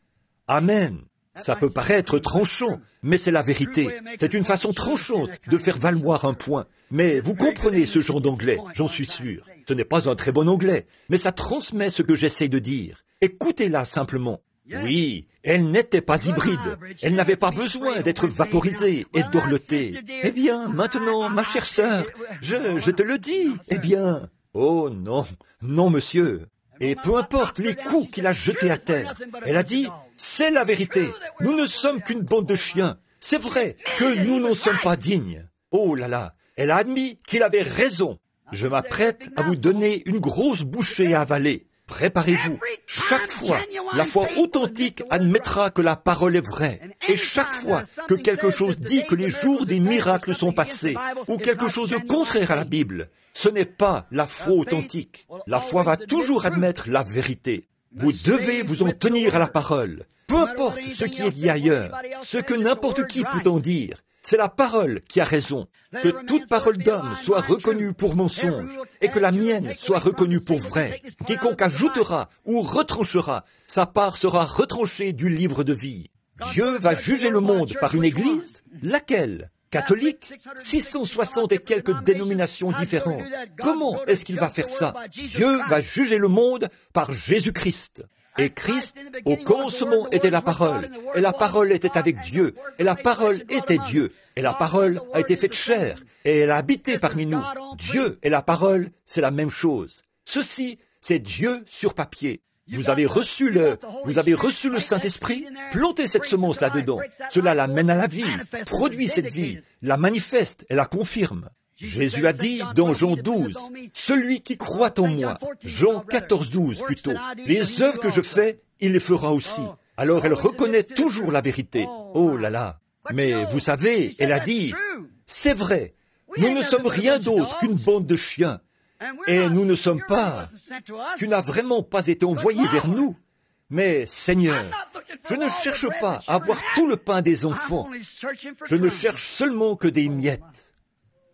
Amen. Ça peut paraître tranchant, mais c'est la vérité. C'est une façon tranchante de faire valoir un point. Mais vous comprenez ce genre d'anglais, j'en suis sûr. Ce n'est pas un très bon anglais, mais ça transmet ce que j'essaie de dire. Écoutez-la simplement. Oui, elle n'était pas hybride. Elle n'avait pas besoin d'être vaporisée et dorlotée. Eh bien, maintenant, ma chère sœur, je te le dis. Eh bien, oh non, monsieur. Et peu importe les coups qu'il a jetés à terre, elle a dit, c'est la vérité. Nous ne sommes qu'une bande de chiens. C'est vrai que nous n'en sommes pas dignes. Oh là là, elle a admis qu'il avait raison. Je m'apprête à vous donner une grosse bouchée à avaler. Préparez-vous. Chaque fois, la foi authentique admettra que la parole est vraie. Et chaque fois que quelque chose dit que les jours des miracles sont passés, ou quelque chose de contraire à la Bible, ce n'est pas la foi authentique. La foi va toujours admettre la vérité. Vous devez vous en tenir à la parole. Peu importe ce qui est dit ailleurs, ce que n'importe qui peut en dire, c'est la parole qui a raison. Que toute parole d'homme soit reconnue pour mensonge et que la mienne soit reconnue pour vraie. Quiconque ajoutera ou retranchera, sa part sera retranchée du livre de vie. Dieu va juger le monde par une église? Laquelle? Catholique? 660 et quelques dénominations différentes. Comment est-ce qu'il va faire ça? Dieu va juger le monde par Jésus-Christ. Et Christ, au commencement, était la parole. Et la parole était avec Dieu. Et la parole était Dieu. Et la parole a été faite chair. Et elle a habité parmi nous. Dieu et la parole, c'est la même chose. Ceci, c'est Dieu sur papier. Vous avez reçu le Saint-Esprit. Plantez cette semence là-dedans. Cela l'amène à la vie. Produit cette vie. La manifeste et la confirme. Jésus a dit dans Jean 12, « Celui qui croit en moi », Jean 14, 12 plutôt, « Les œuvres que je fais, il les fera aussi. » Alors elle reconnaît toujours la vérité. Oh là là. Mais vous savez, elle a dit, « C'est vrai, nous ne sommes rien d'autre qu'une bande de chiens. Et nous ne sommes pas. Tu n'as vraiment pas été envoyé vers nous. Mais Seigneur, je ne cherche pas à avoir tout le pain des enfants. Je ne cherche seulement que des miettes. »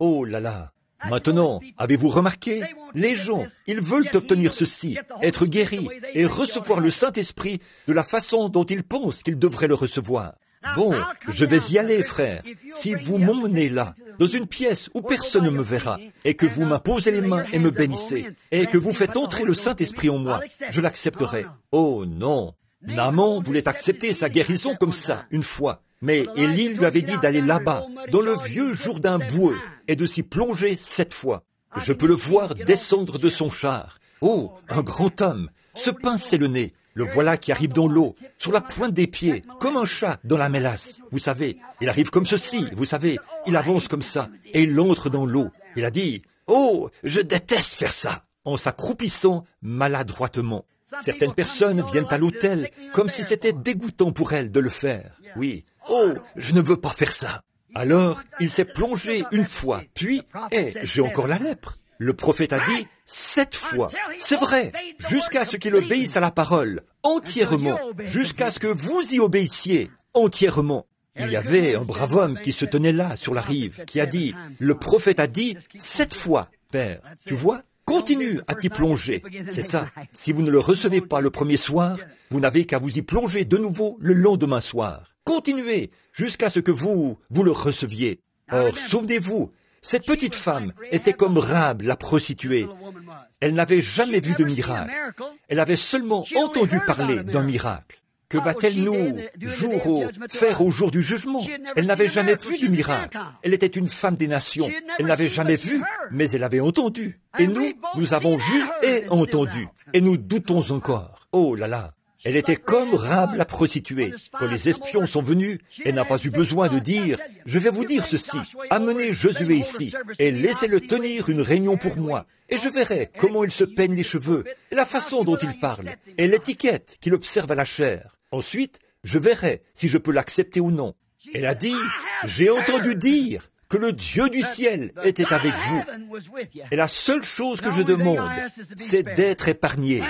Oh là là. Maintenant, avez-vous remarqué? Les gens, ils veulent obtenir ceci, être guéris et recevoir le Saint-Esprit de la façon dont ils pensent qu'ils devraient le recevoir. Bon, je vais y aller, frère. Si vous m'emmenez là, dans une pièce où personne ne me verra, et que vous m'imposez les mains et me bénissez, et que vous faites entrer le Saint-Esprit en moi, je l'accepterai. Oh non. Naaman voulait accepter sa guérison comme ça, une fois. Mais Élie lui avait dit d'aller là-bas, dans le vieux Jourdain boueux, et de s'y plonger 7 fois. Je peux le voir descendre de son char. Oh, un grand homme, se pincer le nez. Le voilà qui arrive dans l'eau, sur la pointe des pieds, comme un chat dans la mélasse. Vous savez, il arrive comme ceci, vous savez, il avance comme ça, et il entre dans l'eau. Il a dit, « Oh, je déteste faire ça !» en s'accroupissant maladroitement. Certaines personnes viennent à l'autel comme si c'était dégoûtant pour elles de le faire. Oui, « Oh, je ne veux pas faire ça !» Alors, il s'est plongé une fois, puis, j'ai encore la lèpre. Le prophète a dit 7 fois. C'est vrai, jusqu'à ce qu'il obéisse à la parole, entièrement, jusqu'à ce que vous y obéissiez, entièrement. Il y avait un brave homme qui se tenait là, sur la rive, qui a dit, le prophète a dit 7 fois, Père. Tu vois, continue à t'y plonger. C'est ça. Si vous ne le recevez pas le premier soir, vous n'avez qu'à vous y plonger de nouveau le lendemain soir. Continuez jusqu'à ce que vous le receviez. Or, souvenez-vous, cette petite femme était comme Rahab, la prostituée. Elle n'avait jamais vu de miracle. Elle avait seulement entendu parler d'un miracle. Que va-t-elle nous faire au jour du jugement? Elle n'avait jamais vu du miracle. Elle était une femme des nations. Elle n'avait jamais vu, mais elle avait entendu. Et nous avons vu et entendu. Et nous doutons encore. Oh là là! Elle était comme Rahab la prostituée. Quand les espions sont venus, elle n'a pas eu besoin de dire « Je vais vous dire ceci, amenez Josué ici et laissez-le tenir une réunion pour moi, et je verrai comment il se peigne les cheveux, et la façon dont il parle, et l'étiquette qu'il observe à la chair. Ensuite, je verrai si je peux l'accepter ou non. » Elle a dit « J'ai entendu dire que le Dieu du ciel était avec vous. Et la seule chose que je demande, c'est d'être épargné. »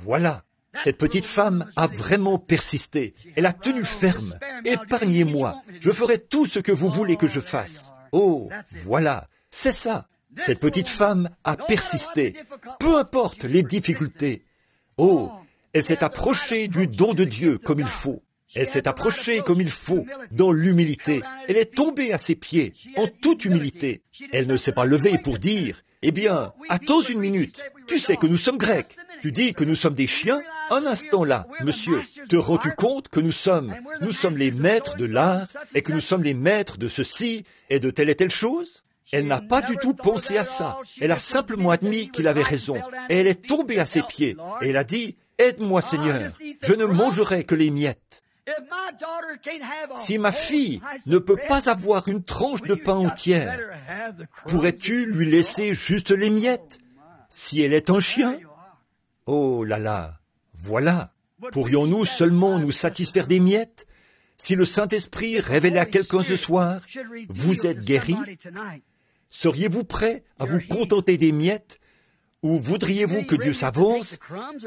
Voilà. Cette petite femme a vraiment persisté. Elle a tenu ferme. Épargnez-moi. Je ferai tout ce que vous voulez que je fasse. Oh, voilà. C'est ça. Cette petite femme a persisté. Peu importe les difficultés. Oh, elle s'est approchée du don de Dieu comme il faut. Elle s'est approchée comme il faut, dans l'humilité. Elle est tombée à ses pieds, en toute humilité. Elle ne s'est pas levée pour dire, « Eh bien, attends une minute. Tu sais que nous sommes Grecs. Tu dis que nous sommes des chiens? Un instant là, monsieur, te rends-tu compte que nous sommes les maîtres de l'art et que nous sommes les maîtres de ceci et de telle et telle chose? » Elle n'a pas du tout pensé à ça. Elle a simplement admis qu'il avait raison. Et elle est tombée à ses pieds. Et elle a dit, « Aide-moi, Seigneur. Je ne mangerai que les miettes. Si ma fille ne peut pas avoir une tranche de pain entière, pourrais-tu lui laisser juste les miettes? Si elle est un chien? » Oh là là, voilà. Pourrions-nous seulement nous satisfaire des miettes? Si le Saint-Esprit révélait à quelqu'un ce soir, vous êtes guéri? Seriez-vous prêt à vous contenter des miettes? Ou voudriez-vous que Dieu s'avance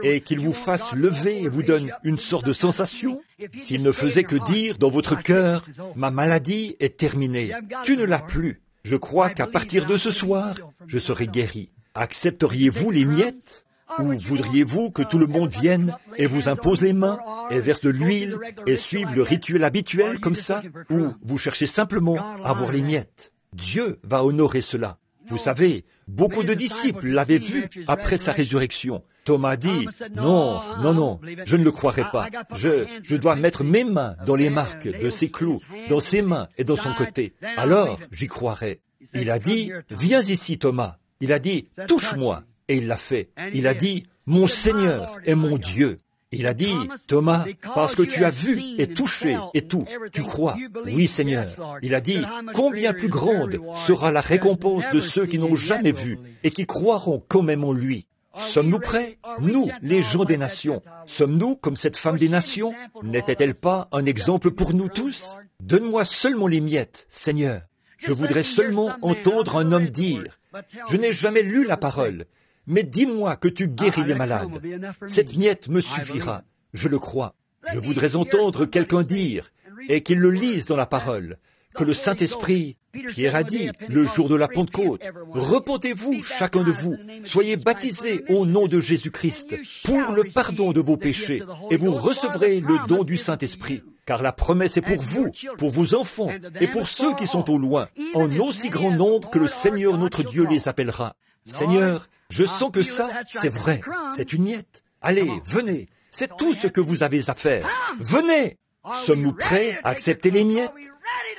et qu'il vous fasse lever et vous donne une sorte de sensation? S'il ne faisait que dire dans votre cœur, « Ma maladie est terminée, tu ne l'as plus. Je crois qu'à partir de ce soir, je serai guéri. » Accepteriez-vous les miettes? Ou voudriez-vous que tout le monde vienne et vous impose les mains et verse de l'huile et suive le rituel habituel comme ça? Ou vous cherchez simplement à avoir les miettes? Dieu va honorer cela. Vous savez, beaucoup de disciples l'avaient vu après sa résurrection. Thomas dit, « Non, non, non, je ne le croirai pas. Je dois mettre mes mains dans les marques de ses clous, dans ses mains et dans son côté. Alors, j'y croirai. » Il a dit, « Viens ici, Thomas. » Il a dit, « Touche-moi. » Et il l'a fait. Il a dit, « Mon Seigneur est mon Dieu. » Il a dit, « Thomas, parce que tu as vu et touché et tout, tu crois. Oui, Seigneur. » Il a dit, « Combien plus grande sera la récompense de ceux qui n'ont jamais vu et qui croiront quand même en lui. » Sommes-nous prêts? Nous, les gens des nations. Sommes-nous comme cette femme des nations? N'était-elle pas un exemple pour nous tous? Donne-moi seulement les miettes, Seigneur. Je voudrais seulement entendre un homme dire, « Je n'ai jamais lu la parole. Mais dis-moi que tu guéris les malades. Cette miette me suffira. Je le crois. Je voudrais entendre quelqu'un dire, et qu'il le lise dans la parole, que le Saint-Esprit, Pierre a dit, le jour de la Pentecôte, repentez-vous, chacun de vous, soyez baptisés au nom de Jésus-Christ, pour le pardon de vos péchés, et vous recevrez le don du Saint-Esprit. Car la promesse est pour vous, pour vos enfants, et pour ceux qui sont au loin, en aussi grand nombre que le Seigneur notre Dieu les appellera. Seigneur, je sens que ça, c'est vrai. C'est une miette. Allez, venez. C'est tout ce que vous avez à faire. Venez. Sommes-nous prêts à accepter les miettes?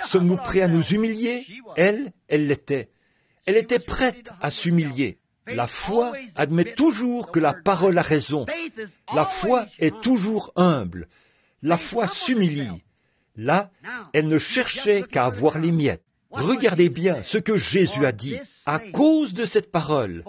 Sommes-nous prêts à nous humilier? Elle l'était. Elle était prête à s'humilier. La foi admet toujours que la parole a raison. La foi est toujours humble. La foi s'humilie. Là, elle ne cherchait qu'à avoir les miettes. Regardez bien ce que Jésus a dit. À cause de cette parole,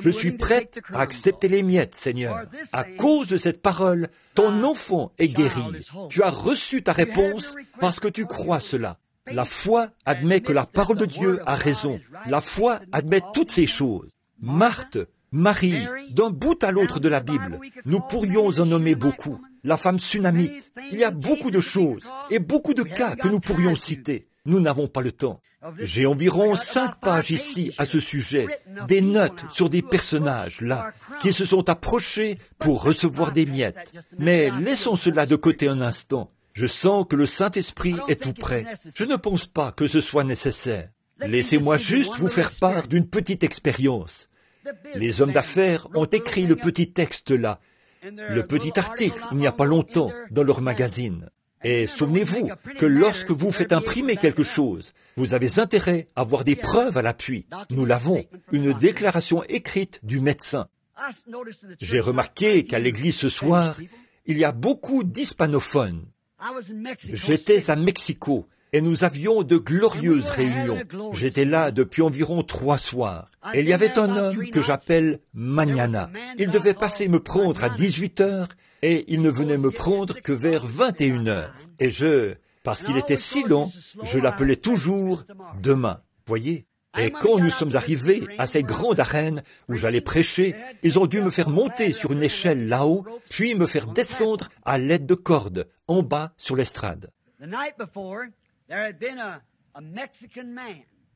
je suis prête à accepter les miettes, Seigneur. À cause de cette parole, ton enfant est guéri. Tu as reçu ta réponse parce que tu crois cela. La foi admet que la parole de Dieu a raison. La foi admet toutes ces choses. Marthe, Marie, d'un bout à l'autre de la Bible, nous pourrions en nommer beaucoup. La femme sunamite, il y a beaucoup de choses et beaucoup de cas que nous pourrions citer. Nous n'avons pas le temps. J'ai environ 5 pages ici à ce sujet, des notes sur des personnages là, qui se sont approchés pour recevoir des miettes. Mais laissons cela de côté un instant. Je sens que le Saint-Esprit est tout près. Je ne pense pas que ce soit nécessaire. Laissez-moi juste vous faire part d'une petite expérience. Les hommes d'affaires ont écrit le petit texte là, le petit article, il n'y a pas longtemps, dans leur magazine. Et souvenez-vous que lorsque vous faites imprimer quelque chose, vous avez intérêt à avoir des preuves à l'appui. Nous l'avons, une déclaration écrite du médecin. J'ai remarqué qu'à l'église ce soir, il y a beaucoup d'hispanophones. J'étais à Mexico et nous avions de glorieuses réunions. J'étais là depuis environ 3 soirs. Et il y avait un homme que j'appelle Mañana. Il devait passer me prendre à 18h et il ne venait me prendre que vers 21h. Et parce qu'il était si lent, je l'appelais toujours demain. Voyez? Et quand nous sommes arrivés à cette grande arène où j'allais prêcher, ils ont dû me faire monter sur une échelle là-haut, puis me faire descendre à l'aide de cordes, en bas sur l'estrade.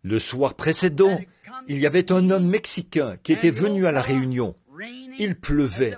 Le soir précédent, il y avait un homme mexicain qui était venu à la réunion. Il pleuvait.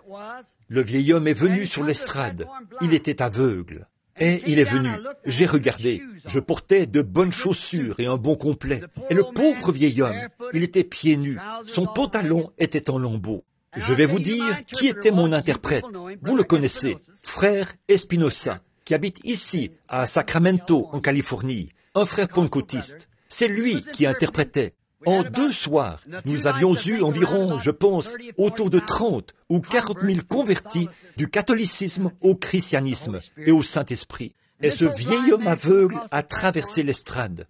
Le vieil homme est venu sur l'estrade. Il était aveugle. Et il est venu. J'ai regardé. Je portais de bonnes chaussures et un bon complet. Et le pauvre vieil homme, il était pieds nus. Son pantalon était en lambeaux. Je vais vous dire qui était mon interprète. Vous le connaissez, frère Espinosa, qui habite ici, à Sacramento, en Californie. Un frère pentecôtiste. C'est lui qui interprétait. En 2 soirs, nous avions eu environ, je pense, autour de 30 ou 40 000 convertis du catholicisme au christianisme et au Saint-Esprit. Et ce vieil homme aveugle a traversé l'estrade.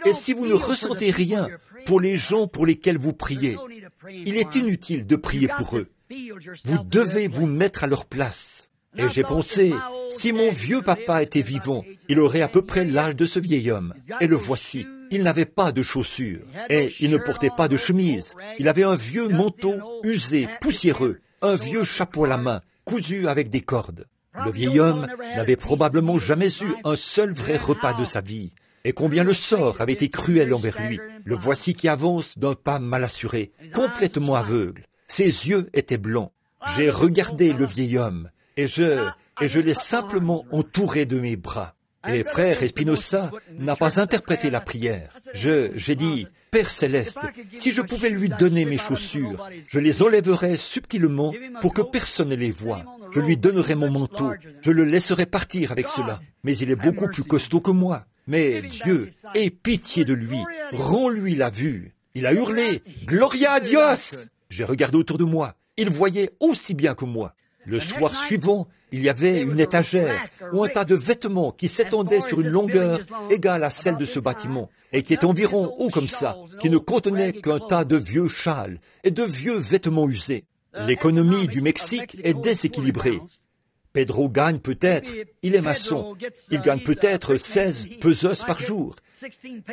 Et si vous ne ressentez rien pour les gens pour lesquels vous priez, il est inutile de prier pour eux. Vous devez vous mettre à leur place. Et j'ai pensé, si mon vieux papa était vivant, il aurait à peu près l'âge de ce vieil homme. Et le voici. Il n'avait pas de chaussures et il ne portait pas de chemise. Il avait un vieux manteau usé, poussiéreux, un vieux chapeau à la main, cousu avec des cordes. Le vieil homme n'avait probablement jamais eu un seul vrai repas de sa vie. Et combien le sort avait été cruel envers lui. Le voici qui avance d'un pas mal assuré, complètement aveugle. Ses yeux étaient blancs. J'ai regardé le vieil homme et je l'ai simplement entouré de mes bras. Et frère Espinosa n'a pas interprété la prière. J'ai dit, Père Céleste, si je pouvais lui donner mes chaussures, je les enlèverais subtilement pour que personne ne les voie. Je lui donnerais mon manteau, je le laisserais partir avec cela. Mais il est beaucoup plus costaud que moi. Mais Dieu, aie pitié de lui, rends-lui la vue. Il a hurlé, Gloria a Dios! J'ai regardé autour de moi. Il voyait aussi bien que moi. Le soir suivant, il y avait une étagère ou un tas de vêtements qui s'étendait sur une longueur égale à celle de ce bâtiment et qui était environ haut comme ça, qui ne contenait qu'un tas de vieux châles et de vieux vêtements usés. L'économie du Mexique est déséquilibrée. Pedro gagne peut-être, il est maçon, il gagne peut-être 16 pesos par jour,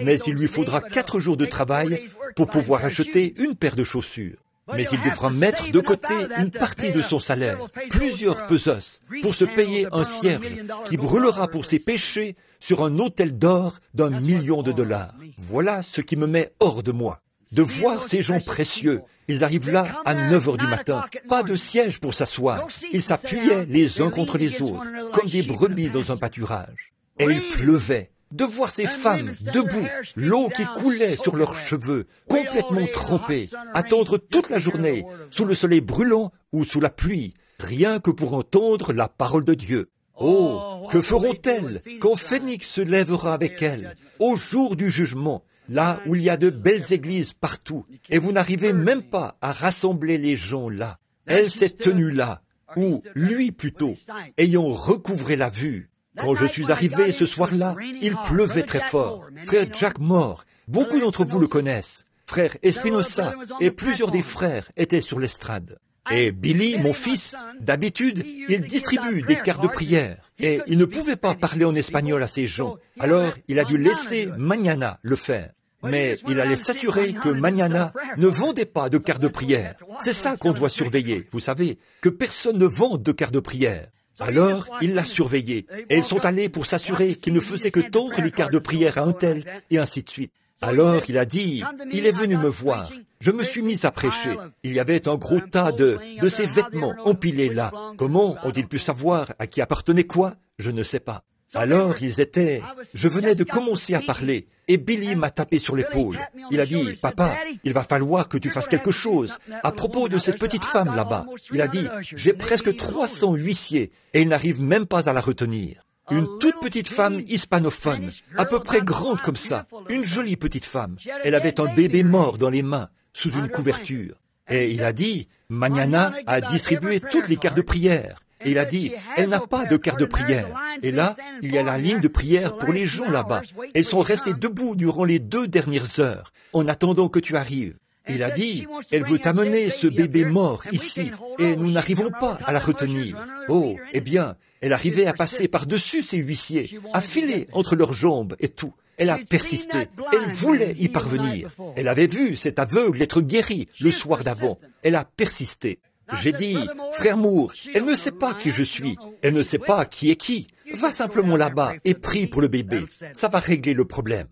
mais il lui faudra 4 jours de travail pour pouvoir acheter une paire de chaussures. Mais il devra mettre de côté une partie de son salaire, plusieurs pesos, pour se payer un cierge qui brûlera pour ses péchés sur un autel d'or d'1 million de dollars. Voilà ce qui me met hors de moi. De voir ces gens précieux, ils arrivent là à 9h du matin, pas de siège pour s'asseoir. Ils s'appuyaient les uns contre les autres, comme des brebis dans un pâturage. Et il pleuvait. De voir ces femmes debout, l'eau qui coulait sur leurs cheveux, complètement trempés, attendre toute la journée, sous le soleil brûlant ou sous la pluie, rien que pour entendre la parole de Dieu. Oh, que feront-elles quand Phénix se lèvera avec elles, au jour du jugement, là où il y a de belles églises partout, et vous n'arrivez même pas à rassembler les gens là. Elle s'est tenue là, ou lui plutôt, ayant recouvré la vue. Quand je suis arrivé ce soir-là, il pleuvait très fort. Frère Jack Moore, beaucoup d'entre vous le connaissent. Frère Espinosa et plusieurs des frères étaient sur l'estrade. Et Billy, mon fils, d'habitude, il distribue des cartes de prière. Et il ne pouvait pas parler en espagnol à ces gens. Alors, il a dû laisser Mañana le faire. Mais il allait s'assurer que Mañana ne vendait pas de cartes de prière. C'est ça qu'on doit surveiller, vous savez, que personne ne vende de cartes de prière. Alors, il l'a surveillé, et ils sont allés pour s'assurer qu'il ne faisait que tendre les cartes de prière à un tel, et ainsi de suite. Alors, il a dit, il est venu me voir. Je me suis mis à prêcher. Il y avait un gros tas de ses vêtements empilés là. Comment ont-ils pu savoir à qui appartenait quoi? Je ne sais pas. Alors, je venais de commencer à parler, et Billy m'a tapé sur l'épaule. Il a dit, papa, il va falloir que tu fasses quelque chose à propos de cette petite femme là-bas. Il a dit, j'ai presque 300 huissiers, et ils n'arrivent même pas à la retenir. Une toute petite femme hispanophone, à peu près grande comme ça, une jolie petite femme. Elle avait un bébé mort dans les mains, sous une couverture. Et il a dit, Mañana a distribué toutes les cartes de prière. Et il a dit, elle n'a pas de carte de prière. Et là, il y a la ligne de prière pour les gens là-bas. Elles sont restées debout durant les 2 dernières heures, en attendant que tu arrives. Il a dit, elle veut amener ce bébé mort ici, et nous n'arrivons pas à la retenir. Oh, eh bien, elle arrivait à passer par-dessus ces huissiers, à filer entre leurs jambes et tout. Elle a persisté. Elle voulait y parvenir. Elle avait vu cet aveugle être guéri le soir d'avant. Elle a persisté. J'ai dit, frère Moore, elle ne sait pas qui je suis. Elle ne sait pas qui est qui. Va simplement là-bas et prie pour le bébé. Ça va régler le problème.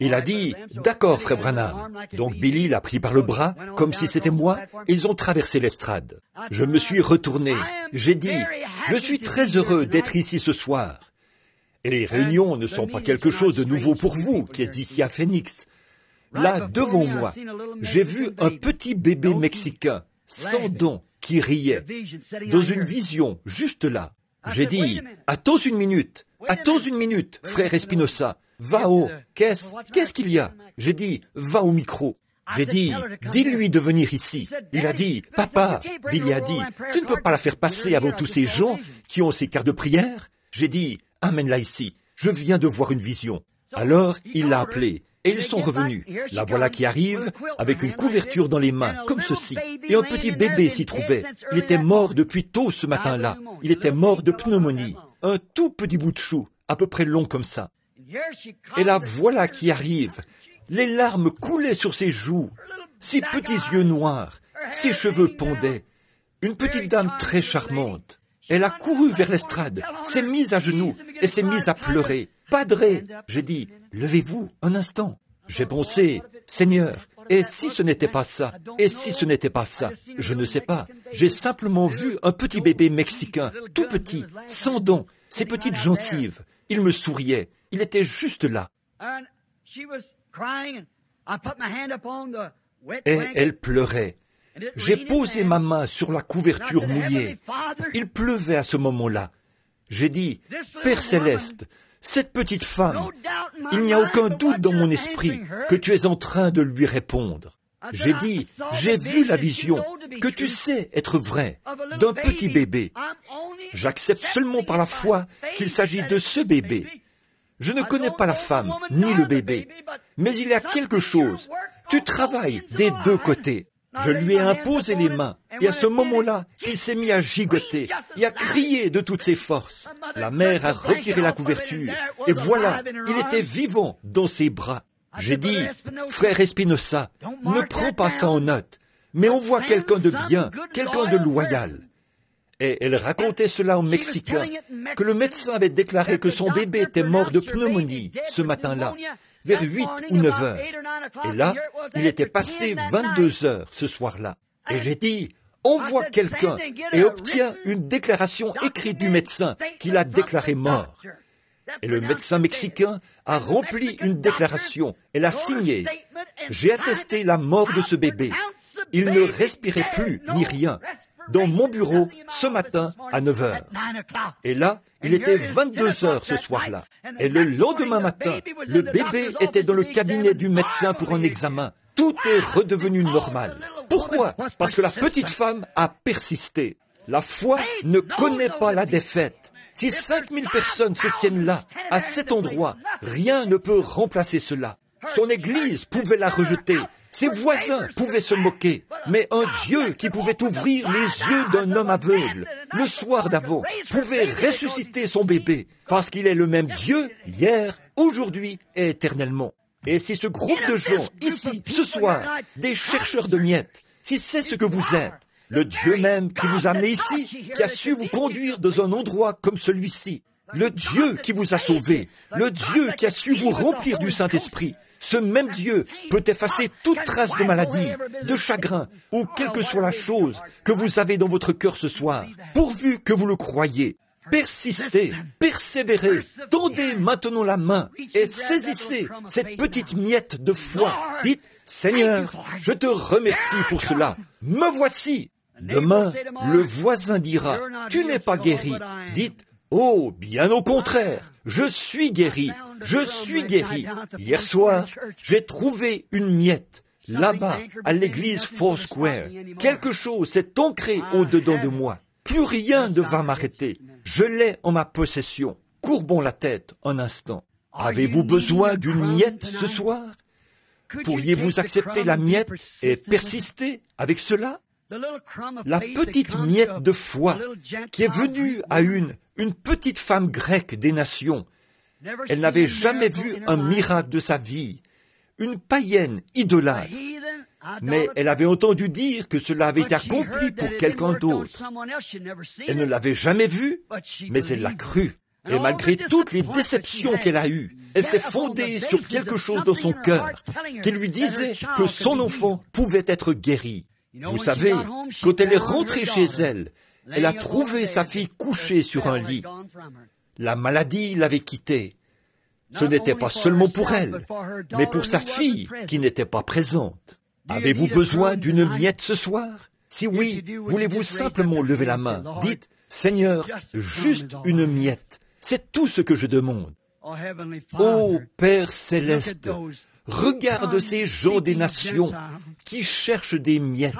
Il a dit, d'accord, frère Branham. Donc Billy l'a pris par le bras, comme si c'était moi, et ils ont traversé l'estrade. Je me suis retourné. J'ai dit, je suis très heureux d'être ici ce soir. Et les réunions ne sont pas quelque chose de nouveau pour vous qui êtes ici à Phoenix. Là, devant moi, j'ai vu un petit bébé mexicain, sans dents, qui riait, dans une vision, juste là. J'ai dit, attends une minute, frère Espinosa, va au, qu'est-ce qu'il y a? J'ai dit, va au micro. J'ai dit, dis-lui de venir ici. Il a dit, papa, Billy a dit, tu ne peux pas la faire passer avant tous ces gens qui ont ces cartes de prière? J'ai dit, amène-la ici, je viens de voir une vision. Alors, il l'a appelée. Et ils sont revenus. La voilà qui arrive, avec une couverture dans les mains, comme ceci. Et un petit bébé s'y trouvait. Il était mort depuis tôt ce matin-là. Il était mort de pneumonie. Un tout petit bout de chou, à peu près long comme ça. Et la voilà qui arrive. Les larmes coulaient sur ses joues. Ses petits yeux noirs. Ses cheveux pondaient. Une petite dame très charmante. Elle a couru vers l'estrade, s'est mise à genoux et s'est mise à pleurer. Padré, j'ai dit, levez-vous un instant. J'ai pensé, Seigneur, et si ce n'était pas ça, et si ce n'était pas ça, je ne sais pas. J'ai simplement vu un petit bébé mexicain, tout petit, sans dents, ses petites gencives. Il me souriait, il était juste là. Et elle pleurait. J'ai posé ma main sur la couverture mouillée. Il pleuvait à ce moment-là. J'ai dit, Père Céleste, cette petite femme, il n'y a aucun doute dans mon esprit que tu es en train de lui répondre. J'ai dit, j'ai vu la vision que tu sais être vraie, d'un petit bébé. J'accepte seulement par la foi qu'il s'agit de ce bébé. Je ne connais pas la femme, ni le bébé, mais il y a quelque chose. Tu travailles des 2 côtés. Je lui ai imposé les mains, et à ce moment-là, il s'est mis à gigoter et à crier de toutes ses forces. La mère a retiré la couverture, et voilà, il était vivant dans ses bras. J'ai dit, frère Espinosa, ne prends pas ça en note, mais on voit quelqu'un de bien, quelqu'un de loyal. Et elle racontait cela au Mexicain, que le médecin avait déclaré que son bébé était mort de pneumonie ce matin-là, vers 8 ou 9 heures. Et là, il était passé 22 heures ce soir-là. Et j'ai dit, on voit quelqu'un et obtient une déclaration écrite du médecin qui l'a déclaré mort. Et le médecin mexicain a rempli une déclaration et l'a signée. J'ai attesté la mort de ce bébé. Il ne respirait plus ni rien. Dans mon bureau, ce matin, à 9 heures. Et là, il était 22 heures ce soir-là. Et le lendemain matin, le bébé était dans le cabinet du médecin pour un examen. Tout est redevenu normal. Pourquoi? Parce que la petite femme a persisté. La foi ne connaît pas la défaite. Si 5000 personnes se tiennent là, à cet endroit, rien ne peut remplacer cela. Son Église pouvait la rejeter. Ses voisins pouvaient se moquer. Mais un Dieu qui pouvait ouvrir les yeux d'un homme aveugle le soir d'avant pouvait ressusciter son bébé parce qu'il est le même Dieu hier, aujourd'hui et éternellement. Et si ce groupe de gens ici, ce soir, des chercheurs de miettes, si c'est ce que vous êtes, le Dieu même qui vous a amené ici, qui a su vous conduire dans un endroit comme celui-ci, le Dieu qui vous a sauvé, le Dieu qui a su vous remplir du Saint-Esprit, ce même Dieu peut effacer toute trace de maladie, de chagrin, ou quelle que soit la chose que vous avez dans votre cœur ce soir, pourvu que vous le croyez. Persistez, persévérez, tendez maintenant la main et saisissez cette petite miette de foi. Dites, Seigneur, je te remercie pour cela. Me voici. Demain, le voisin dira, tu n'es pas guéri. Dites, oh, bien au contraire, je suis guéri, je suis guéri. Hier soir, j'ai trouvé une miette, là-bas, à l'église Foursquare. Quelque chose s'est ancré au-dedans de moi. Plus rien ne va m'arrêter. Je l'ai en ma possession. Courbons la tête un instant. Avez-vous besoin d'une miette ce soir? Pourriez-vous accepter la miette et persister avec cela? La petite miette de foi qui est venue à une petite femme grecque des nations. Elle n'avait jamais vu un miracle de sa vie, une païenne idolâtre. Mais elle avait entendu dire que cela avait été accompli pour quelqu'un d'autre. Elle ne l'avait jamais vu, mais elle l'a cru. Et malgré toutes les déceptions qu'elle a eues, elle s'est fondée sur quelque chose dans son cœur qui lui disait que son enfant pouvait être guéri. Vous savez, quand elle est rentrée chez elle, elle a trouvé sa fille couchée sur un lit. La maladie l'avait quittée. Ce n'était pas seulement pour elle, mais pour sa fille qui n'était pas présente. Avez-vous besoin d'une miette ce soir? Si oui, voulez-vous simplement lever la main? Dites, Seigneur, juste une miette. C'est tout ce que je demande. Ô Père céleste, regarde ces gens des nations qui cherchent des miettes.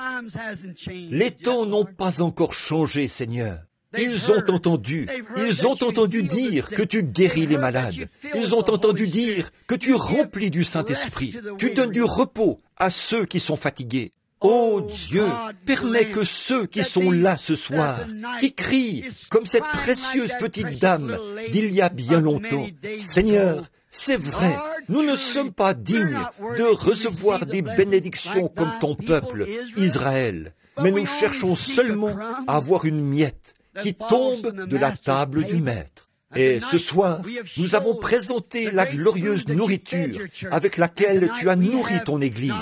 Les temps n'ont pas encore changé, Seigneur. Ils ont entendu dire que tu guéris les malades. Ils ont entendu dire que tu remplis du Saint-Esprit. Tu donnes du repos à ceux qui sont fatigués. Ô Dieu, permets que ceux qui sont là ce soir, qui crient comme cette précieuse petite dame d'il y a bien longtemps, Seigneur, c'est vrai, nous ne sommes pas dignes de recevoir des bénédictions comme ton peuple, Israël, mais nous cherchons seulement à avoir une miette qui tombe de la table du Maître. Et ce soir, nous avons présenté la glorieuse nourriture avec laquelle tu as nourri ton Église.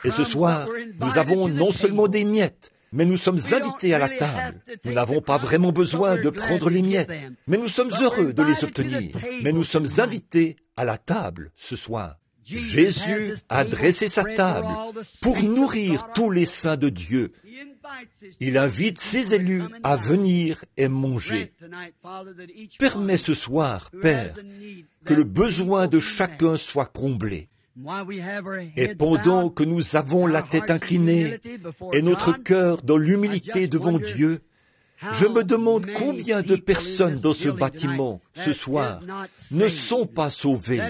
Et ce soir, nous avons non seulement des miettes, mais nous sommes invités à la table. Nous n'avons pas vraiment besoin de prendre les miettes, mais nous sommes heureux de les obtenir. Mais nous sommes invités à la table ce soir. Jésus a dressé sa table pour nourrir tous les saints de Dieu. Il invite ses élus à venir et manger. Permets ce soir, Père, que le besoin de chacun soit comblé. Et pendant que nous avons la tête inclinée et notre cœur dans l'humilité devant Dieu, je me demande combien de personnes dans ce bâtiment, ce soir, ne sont pas sauvées.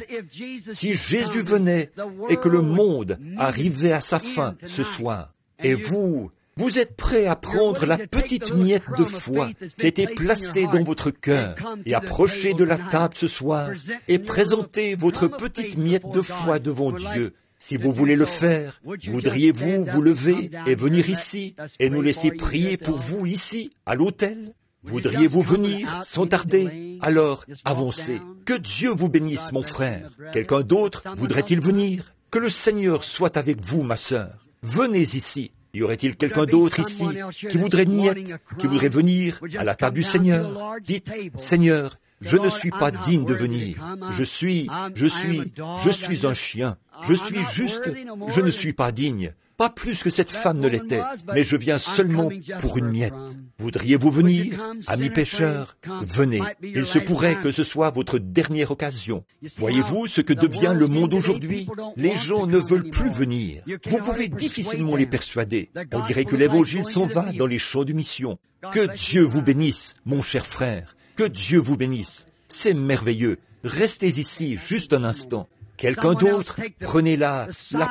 Si Jésus venait et que le monde arrivait à sa fin ce soir, et vous êtes prêts à prendre la petite miette de foi qui a été placée dans votre cœur et approcher de la table ce soir et présenter votre petite miette de foi devant Dieu. Si vous voulez le faire, voudriez-vous vous lever et venir ici et nous laisser prier pour vous ici, à l'autel? Voudriez-vous venir sans tarder? Alors, avancez. Que Dieu vous bénisse, mon frère. Quelqu'un d'autre voudrait-il venir? Que le Seigneur soit avec vous, ma sœur. Venez ici. Y aurait-il quelqu'un d'autre ici qui voudrait une miette, qui voudrait venir à la table du Seigneur? Dites, Seigneur, je ne suis pas digne de venir. Je suis un chien. Je suis juste, je ne suis pas digne. Pas plus que cette femme ne l'était, mais je viens seulement pour une miette. Voudriez-vous venir, amis pécheurs? Venez. Il se pourrait que ce soit votre dernière occasion. Voyez-vous ce que devient le monde aujourd'hui? Les gens ne veulent plus venir. Vous pouvez difficilement les persuader. On dirait que l'évangile s'en va dans les champs de mission. Que Dieu vous bénisse, mon cher frère. Que Dieu vous bénisse. C'est merveilleux. Restez ici juste un instant. Quelqu'un d'autre, prenez la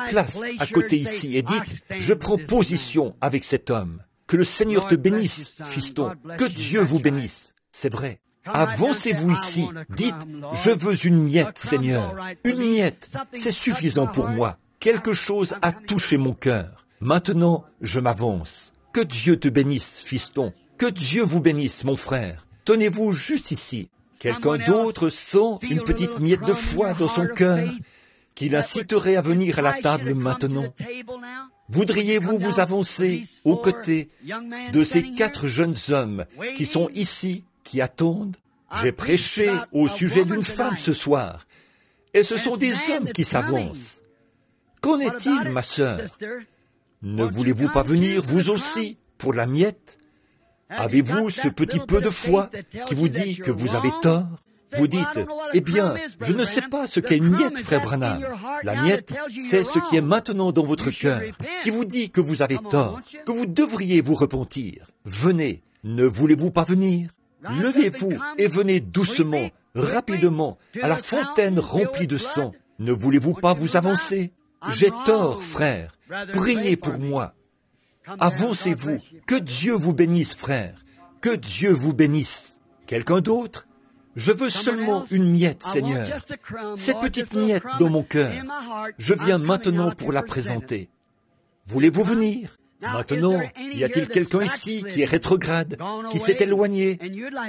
place à côté ici et dites, je prends position avec cet homme. Que le Seigneur te bénisse, fiston. Que Dieu vous bénisse. C'est vrai. Avancez-vous ici. Dites, je veux une miette, Seigneur. Une miette, c'est suffisant pour moi. Quelque chose a touché mon cœur. Maintenant, je m'avance. Que Dieu te bénisse, fiston. Que Dieu vous bénisse, mon frère. Tenez-vous juste ici. Quelqu'un d'autre sent une petite miette de foi dans son cœur qui l'inciterait à venir à la table maintenant. Voudriez-vous vous avancer aux côtés de ces 4 jeunes hommes qui sont ici, qui attendent? J'ai prêché au sujet d'une femme ce soir, et ce sont des hommes qui s'avancent. Qu'en est-il, ma sœur? Ne voulez-vous pas venir, vous aussi, pour la miette? Avez-vous ce petit peu de foi qui vous dit que vous avez tort? Vous dites, eh bien, je ne sais pas ce qu'est une miette, frère Branham. La miette, c'est ce qui est maintenant dans votre cœur, qui vous dit que vous avez tort, que vous devriez vous repentir. Venez, ne voulez-vous pas venir? Levez-vous et venez doucement, rapidement, à la fontaine remplie de sang. Ne voulez-vous pas vous avancer? J'ai tort, frère. Priez pour moi. Avancez-vous. Que Dieu vous bénisse, frère. Que Dieu vous bénisse. Quelqu'un d'autre? Je veux seulement une miette, Seigneur. Cette petite miette dans mon cœur. Je viens maintenant pour la présenter. Voulez-vous venir? Maintenant, y a-t-il quelqu'un ici qui est rétrograde, qui s'est éloigné,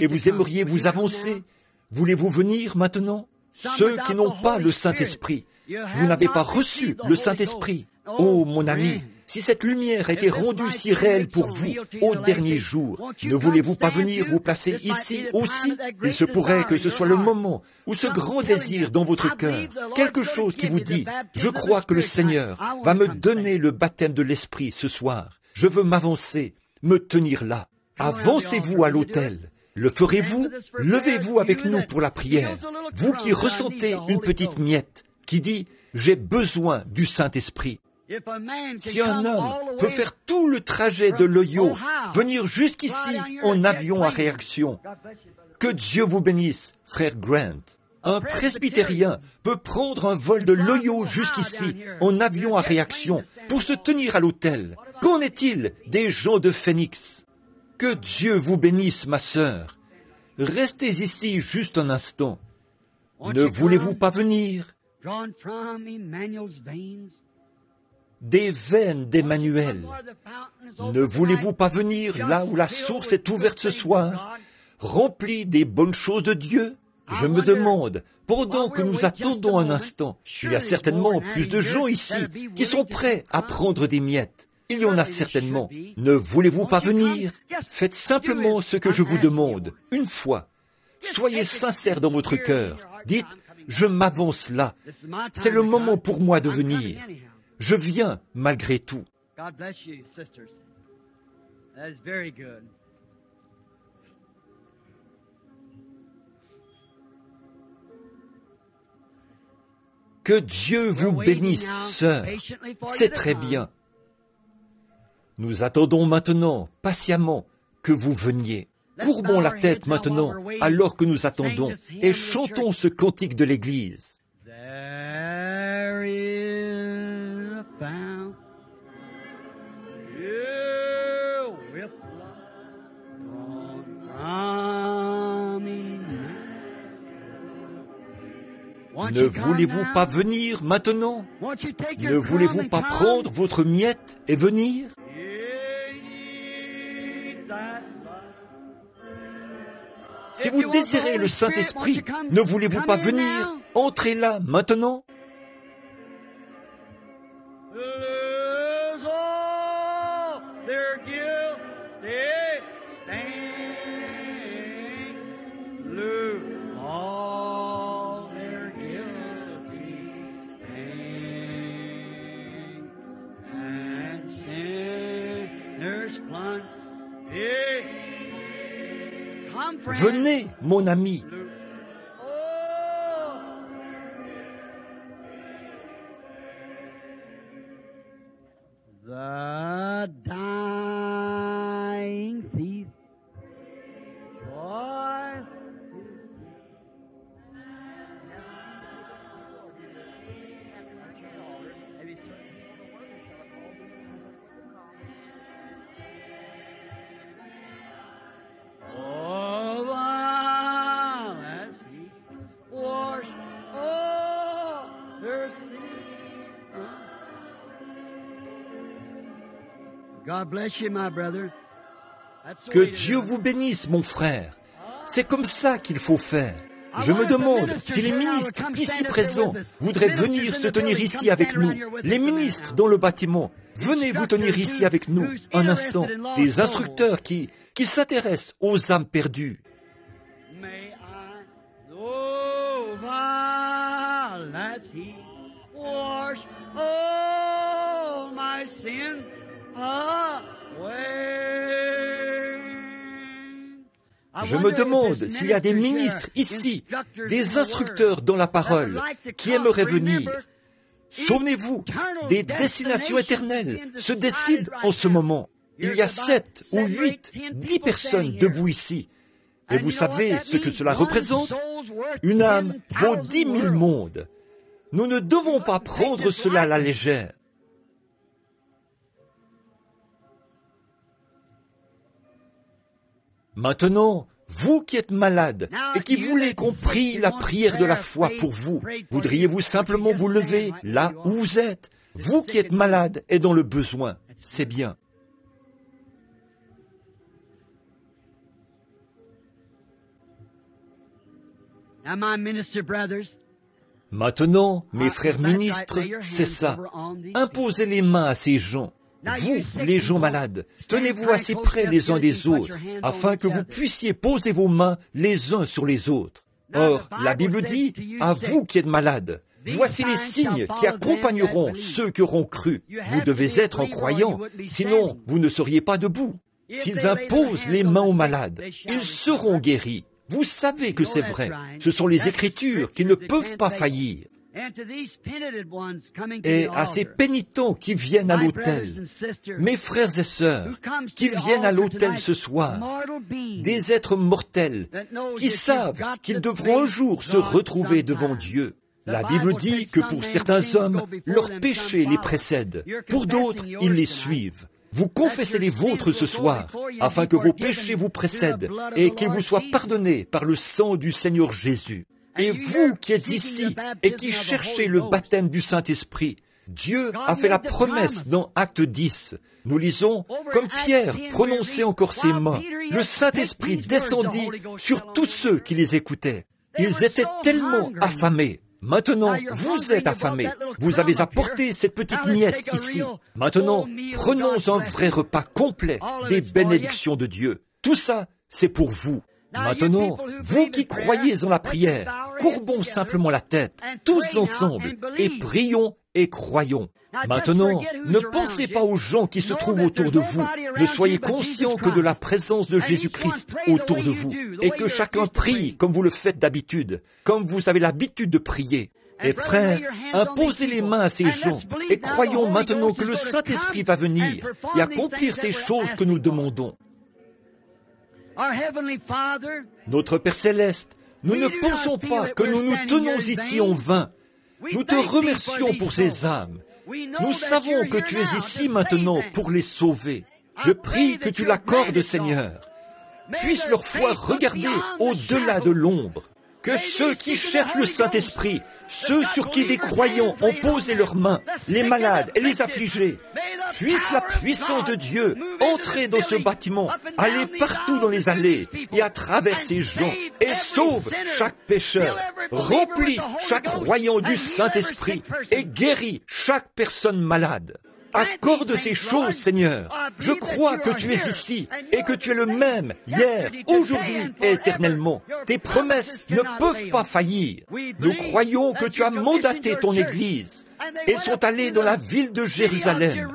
et vous aimeriez vous avancer? Voulez-vous venir maintenant? Ceux qui n'ont pas le Saint-Esprit. Vous n'avez pas reçu le Saint-Esprit. Oh, mon ami, si cette lumière était rendue si réelle pour vous au dernier jour, ne voulez-vous pas venir vous placer ici aussi? Il se pourrait que ce soit le moment où ce grand désir dans votre cœur, quelque chose qui vous dit, je crois que le Seigneur va me donner le baptême de l'Esprit ce soir. Je veux m'avancer, me tenir là. Avancez-vous à l'autel. Le ferez-vous? Levez-vous avec nous pour la prière. Vous qui ressentez une petite miette qui dit, j'ai besoin du Saint-Esprit. Si un homme peut faire tout le trajet de l'Ohio, venir jusqu'ici en avion à réaction, que Dieu vous bénisse, frère Grant. Un presbytérien peut prendre un vol de l'Ohio jusqu'ici en avion à réaction pour se tenir à l'autel. Qu'en est-il des gens de Phoenix? Que Dieu vous bénisse, ma sœur. Restez ici juste un instant. Ne voulez-vous pas venir? Des veines d'Emmanuel. Ne voulez-vous pas venir là où la source est ouverte ce soir, remplie des bonnes choses de Dieu? Je me demande, pendant que nous attendons un instant, il y a certainement plus de gens ici qui sont prêts à prendre des miettes. Il y en a certainement. Ne voulez-vous pas venir? Faites simplement ce que je vous demande, une fois. Soyez sincères dans votre cœur. Dites, je m'avance là. C'est le moment pour moi de venir. Je viens malgré tout. Que Dieu vous bénisse, sœur. C'est très bien. Nous attendons maintenant, patiemment, que vous veniez. Courbons la tête maintenant, alors que nous attendons, et chantons ce cantique de l'Église. Ne voulez-vous pas venir maintenant? Ne voulez-vous pas prendre votre miette et venir? Si vous désirez le Saint-Esprit, ne voulez-vous pas venir? Entrez là maintenant. Venez, mon ami. The dying thief, joy. Que Dieu vous bénisse, mon frère. C'est comme ça qu'il faut faire. Je me demande si les ministres ici présents voudraient venir se tenir ici avec nous. Les ministres dans le bâtiment, venez vous tenir ici avec nous un instant. Des instructeurs qui s'intéressent aux âmes perdues. Je me demande s'il y a des ministres ici, des instructeurs dans la parole, qui aimeraient venir. Souvenez-vous, des destinations éternelles se décident en ce moment. Il y a 7 ou 8, 10 personnes debout ici. Et vous savez ce que cela représente? Une âme vaut 10 000 mondes. Nous ne devons pas prendre cela à la légère. Maintenant, vous qui êtes malade et qui voulez qu'on prie la prière de la foi pour vous, voudriez-vous simplement vous lever là où vous êtes? Vous qui êtes malade et dans le besoin, c'est bien. Maintenant, mes frères ministres, c'est ça. Imposez les mains à ces gens. Vous, les gens malades, tenez-vous assez près les uns des autres, afin que vous puissiez poser vos mains les uns sur les autres. Or, la Bible dit, à vous qui êtes malades, voici les signes qui accompagneront ceux qui auront cru. Vous devez être en croyant, sinon vous ne seriez pas debout. S'ils imposent les mains aux malades, ils seront guéris. Vous savez que c'est vrai. Ce sont les Écritures qui ne peuvent pas faillir. Et à ces pénitents qui viennent à l'autel, mes frères et sœurs, qui viennent à l'autel ce soir, des êtres mortels qui savent qu'ils devront un jour se retrouver devant Dieu. La Bible dit que pour certains hommes, leurs péchés les précèdent. Pour d'autres, ils les suivent. Vous confessez les vôtres ce soir, afin que vos péchés vous précèdent et qu'ils vous soient pardonnés par le sang du Seigneur Jésus. Et vous qui êtes ici et qui cherchez le baptême du Saint-Esprit, Dieu a fait la promesse dans Acte 10. Nous lisons, comme Pierre prononçait encore ses mains, le Saint-Esprit descendit sur tous ceux qui les écoutaient. Ils étaient tellement affamés. Maintenant, vous êtes affamés. Vous avez apporté cette petite miette ici. Maintenant, prenons un vrai repas complet des bénédictions de Dieu. Tout ça, c'est pour vous. Maintenant, vous qui croyez en la prière, courbons simplement la tête, tous ensemble, et prions et croyons. Maintenant, ne pensez pas aux gens qui se trouvent autour de vous. Ne soyez conscients que de la présence de Jésus-Christ autour de vous, et que chacun prie comme vous le faites d'habitude, comme vous avez l'habitude de prier. Et frères, imposez les mains à ces gens, et croyons maintenant que le Saint-Esprit va venir et accomplir ces choses que nous demandons. Notre Père Céleste, nous ne pensons pas que nous nous tenons ici en vain. Nous te remercions pour ces âmes. Nous savons que tu es ici maintenant pour les sauver. Je prie que tu l'accordes, Seigneur. Puisse leur foi regarder au-delà de l'ombre. Que ceux qui cherchent le Saint-Esprit, ceux sur qui des croyants ont posé leurs mains, les malades et les affligés, puisse la puissance de Dieu entrer dans ce bâtiment, aller partout dans les allées et à travers ces gens, et sauve chaque pécheur, remplit chaque croyant du Saint-Esprit et guérit chaque personne malade. Accorde ces choses, Seigneur. Je crois que tu es ici et que tu es le même hier, aujourd'hui et éternellement. Tes promesses ne peuvent pas faillir. Nous croyons que tu as mandaté ton Église. Ils sont allés dans la ville de Jérusalem.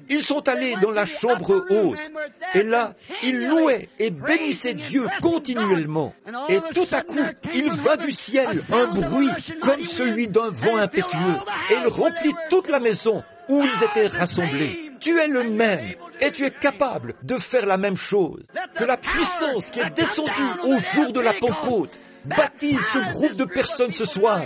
Ils sont allés dans la chambre haute. Et là, ils louaient et bénissaient Dieu continuellement. Et tout à coup, il vint du ciel un bruit comme celui d'un vent impétueux. Et il remplit toute la maison où ils étaient rassemblés. Tu es le même et tu es capable de faire la même chose. Que la puissance qui est descendue au jour de la Pentecôte bâtisse ce groupe de personnes ce soir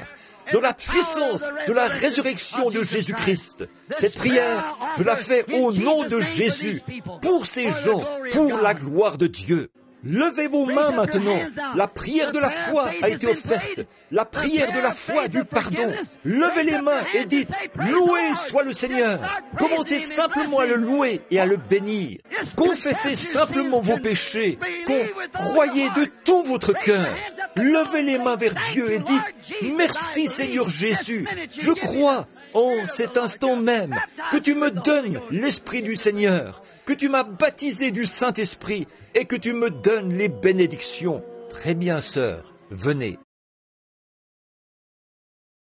dans la puissance de la résurrection de Jésus-Christ. Cette prière, je la fais au nom de Jésus, pour ces gens, pour la gloire de Dieu. Levez vos mains maintenant. La prière de la foi a été offerte. La prière de la foi du pardon. Levez les mains et dites, loué soit le Seigneur. Commencez simplement à le louer et à le bénir. Confessez simplement vos péchés. Croyez de tout votre cœur. Levez les mains vers Dieu et dites, merci Seigneur Jésus. Je crois en cet instant même que tu me donnes l'Esprit du Seigneur, que tu m'as baptisé du Saint-Esprit et que tu me donnes les bénédictions. Très bien, sœur, venez.